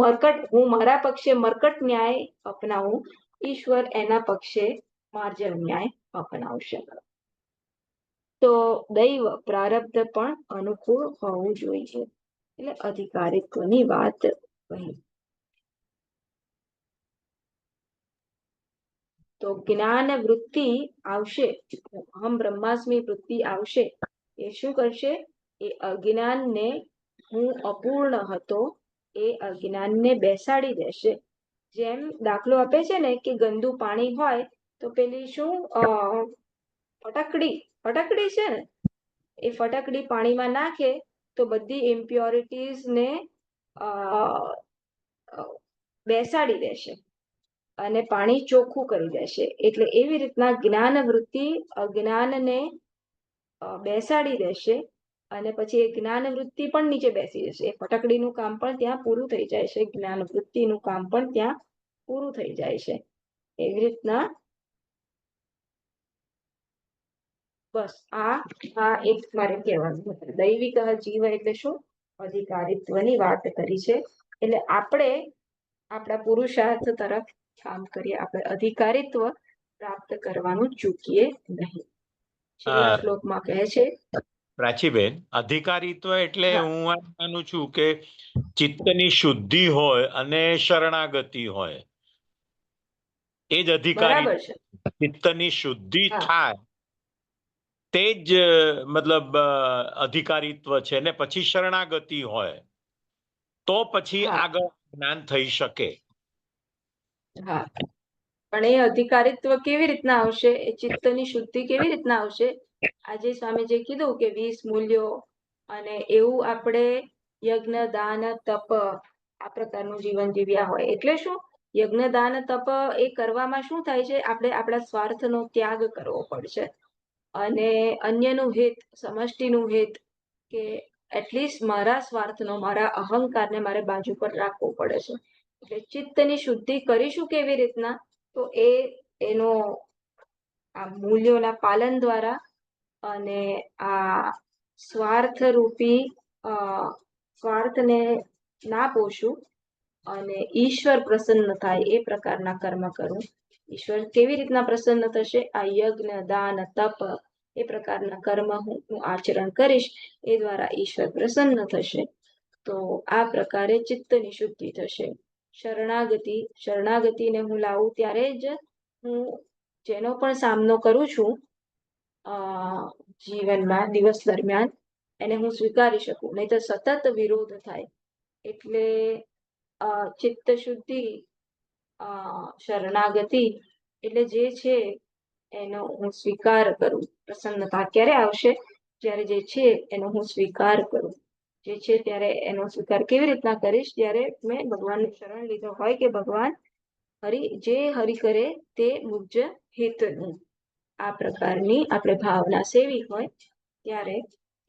મારા પક્ષે મર્કટ ન્યાય અપનાવું, ઈશ્વર એના પક્ષે માર્જવ ન્યાય અપનાવશે. તો દૈવ પ્રારબ્ધ પણ અનુકૂળ હોવું જોઈએ. એટલે અધિકારીત્વની વાત કહી. તો જ્ઞાન વૃત્તિ આવશે, અહમ બ્રહ્માસ્મિ વૃત્તિ આવશે. એ શું કરશે? એ અજ્ઞાનને, હું અપૂર્ણ હતો એ અજ્ઞાનને બેસાડી દેશે. જેમ દાખલો આપે છે ને કે ગંદુ પાણી હોય તો પેલી શું ફટકડી છે ને, એ ફટકડી પાણીમાં નાખે તો બધી ઇમ્પ્યોરિટીઝ ને બેસાડી દેશે અને પાણી ચોખ્ખું કરી દેશે. એટલે એવી રીતના જ્ઞાન વૃત્તિ અજ્ઞાનને બેસાડી દેશે અને પછી એ જ્ઞાન વૃત્તિ પણ નીચે બેસી જશે. એ ફટકડીનું કામ પણ ત્યાં પૂરું થઈ જાય છે, જ્ઞાન વૃત્તિનું કામ પણ ત્યાં પૂરું થઈ જાય છે. એવી રીતના બસ આ એક મારે કહેવાનું હતું. દૈવિક જીવ એટલે શું? અધિકારીત્વની વાત કરી છે. એટલે આપણે આપણા પુરુષાર્થ તરફ કામ કરીએ, આપણે અધિકારીત્વ પ્રાપ્ત કરવાનું ચૂકીએ નહીં. છેલ્લા શ્લોકમાં કહે છે, પ્રાચીબેન, અધિકારીત્વ એટલે હું માનું છું કે ચિત્તની શુદ્ધિ હોય અને શરણાગતિ હોય, એ જ અધિકારી. ચિત્તની શુદ્ધિ થાય તે જ મતલબ અધિકારીત્વ છે, ને પછી શરણાગતિ હોય તો પછી આગળ જ્ઞાન થઈ શકે. હા, પણ એ અધિકારીત્વ કેવી રીતના આવશે? એ ચિત્તની શુદ્ધિ કેવી રીતના આવશે? આજે સ્વામીજીએ કીધું કે 20 મૂલ્યો અને એવું આપણે યજ્ઞ દાન તપ આ પ્રકારનું જીવન જીવ્યા હોય. એટલે શું? યજ્ઞ દાન તપ એ કરવામાં શું થાય છે? આપણે આપણા સ્વાર્થનો ત્યાગ કરવો પડશે અને અન્યનું હિત, સમષ્ટિનું હિત, કે એટલીસ્ટ મારા સ્વાર્થનો, મારા અહંકારને મારે બાજુ પર રાખવો પડે છે. એટલે ચિત્તની શુદ્ધિ કરીશું કેવી રીતના? તો એનો આ મૂલ્યોના પાલન દ્વારા અને આ સ્વાર્થરૂપી સ્વાર્થને ના પોષું અને ઈશ્વર પ્રસન્ન થાય એ પ્રકારના કર્મ કરું. ઈશ્વર કેવી રીતના પ્રસન્ન થશે? આ યજ્ઞ દાન તપ એ પ્રકારના કર્મ હું આચરણ કરીશ, એ દ્વારા ઈશ્વર પ્રસન્ન થશે. તો આ પ્રકારે ચિત્તની શુદ્ધિ થશે. શરણાગતિને હું લાવું ત્યારે જ હું જેનો પણ સામનો કરું છું જીવનમાં દિવસ દરમિયાન, એને હું સ્વીકારી શકું, નહીં તો સતત વિરોધ થાય. એટલે ચિત્ત શુદ્ધિ, શરણાગતિ એટલે જે છે એનો હું સ્વીકાર કરું. પ્રસન્નતા ક્યારે આવશે? જ્યારે જે છે એનો હું સ્વીકાર કરું. જે છે ત્યારે એનો સ્વીકાર કેવી રીતના કરીશ? જ્યારે મેં ભગવાનનું શરણ લીધો હોય કે ભગવાન જે હરિ કરે તે મુજ હિતનું, આ પ્રકારની આપણે ભાવના સેવી હોય ત્યારે,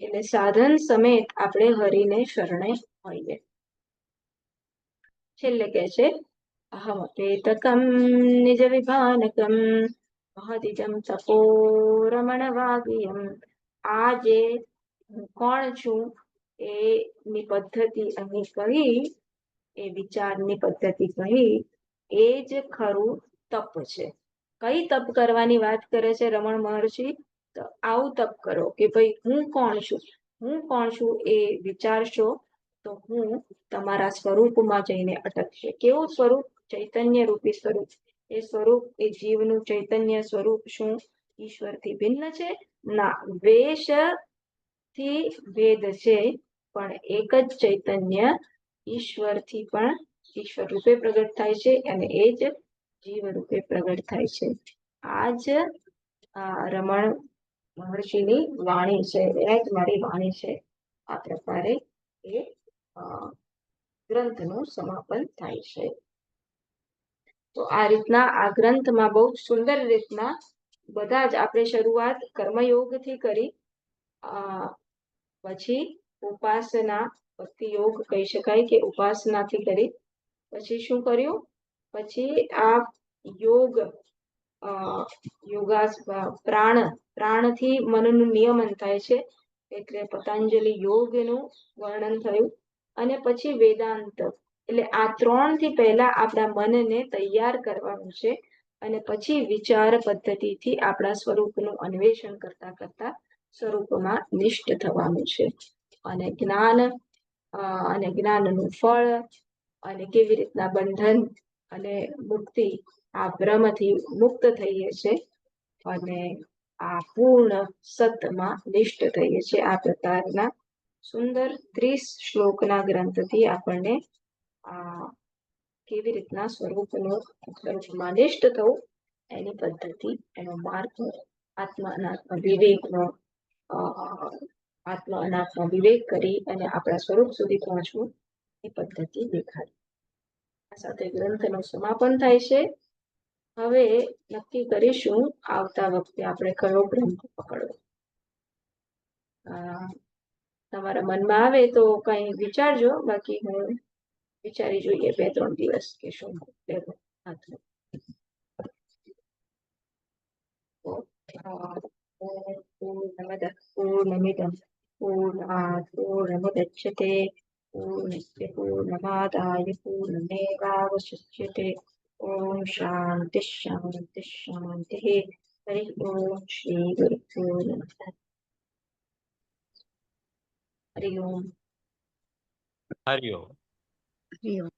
એટલે સાધન સમેત આપણે હરિને શરણે હોઈએ. છેલ્લે કહે છે અહમપેતકમ નિજ વિભાનકમ મહદિજમ તપો રમણ વાગિયમ. આ જે હું કોણ છું એની પદ્ધતિ અહીં કહી, એ વિચારની પદ્ધતિ કહી, એ જ ખરું તપ છે. કઈ તપ કરવાની વાત કરે છે રમણ મહર્ષિ? તો આવું તપ કરો કે ભાઈ હું કોણ છું, હું કોણ છું એ વિચારશો તો હું તમારા સ્વરૂપમાં જઈને અટકશે. કેવું સ્વરૂપ? ચૈતન્ય રૂપી સ્વરૂપ. એ સ્વરૂપ, એ જીવનું ચૈતન્ય સ્વરૂપ શું ઈશ્વરથી ભિન્ન છે? ના, વેશથી ભેદ છે, પણ એક જ ચૈતન્ય ઈશ્વરથી પણ ઈશ્વર રૂપે પ્રગટ થાય છે અને એ જ જીવ રૂપે પ્રગટ થાય છે. આ જ રમણ મહર્ષિની વાણી છે, એ જ મારી વાણી છે. આ પ્રકારે એ ગ્રંથનું સમાપન થાય છે. તો આ રીતના આ ગ્રંથમાં બહુ સુંદર રીતના બધા જ આપણે શરૂઆત કર્મયોગથી કરી, પછી ઉપાસના, ભક્તિ યોગ કહી શકાય કે ઉપાસનાથી કરી, પછી શું કર્યું? પછી આ યોગ, પ્રાણથી મનનું નિયમન થાય છે, એટલે પતંજલિ યોગનું વર્ણન થયું. અને પછી વેદાંત, એટલે આ 3 થી પહેલા આપણા મનને તૈયાર કરવાનું છે અને પછી વિચાર પદ્ધતિથી આપણા સ્વરૂપનું અન્વેષણ કરતા કરતા સ્વરૂપમાં નિષ્ઠ થવાનું છે. અને જ્ઞાનનું ફળ, અને કેવી રીતના બંધન અને મુક્તિ, આ ભ્રમથી મુક્ત થઈએ છે અને આ પૂર્ણ સતમાં નિષ્ઠ થઈએ છે. આ પ્રકારના સુંદર 30 શ્લોકના ગ્રંથથી આપણને કેવી રીતના સ્વરૂપમાં નિષ્ઠ થવું એની પદ્ધતિ, એનો માર્ગ, આત્મ અનાત્મ વિવેકનો આત્મ અનાત્મ વિવેક કરી અને આપણા સ્વરૂપ સુધી પહોંચવું એ પદ્ધતિ દેખાડી. આ સાથે ગ્રંથનું સમાપન થાય છે. હવે નક્કી કરીશું આવતા વખતે આપણે કયો ગ્રંથ પકડવો. તમારા મનમાં આવે તો કઈ વિચારજો, બાકી હું વિચારી જોઈએ 2-3 દિવસ કે શું લેવું હાથમાં. પૂર્ણમદઃ પૂર્ણમિદં પૂર્ણાત પૂર્ણમુદચ્યતે પૂર્ણસ્ય પૂર્ણમાદાય પૂર્ણમેવાવશિષ્યતે. ઓમ શાંતિ શાંતિ શાંતિ. હરિ ઓમ શ્રી ગુરુભ્યો નમઃ. હરિ ઓમ. હરિ ઓમ. હરિ ઓમ.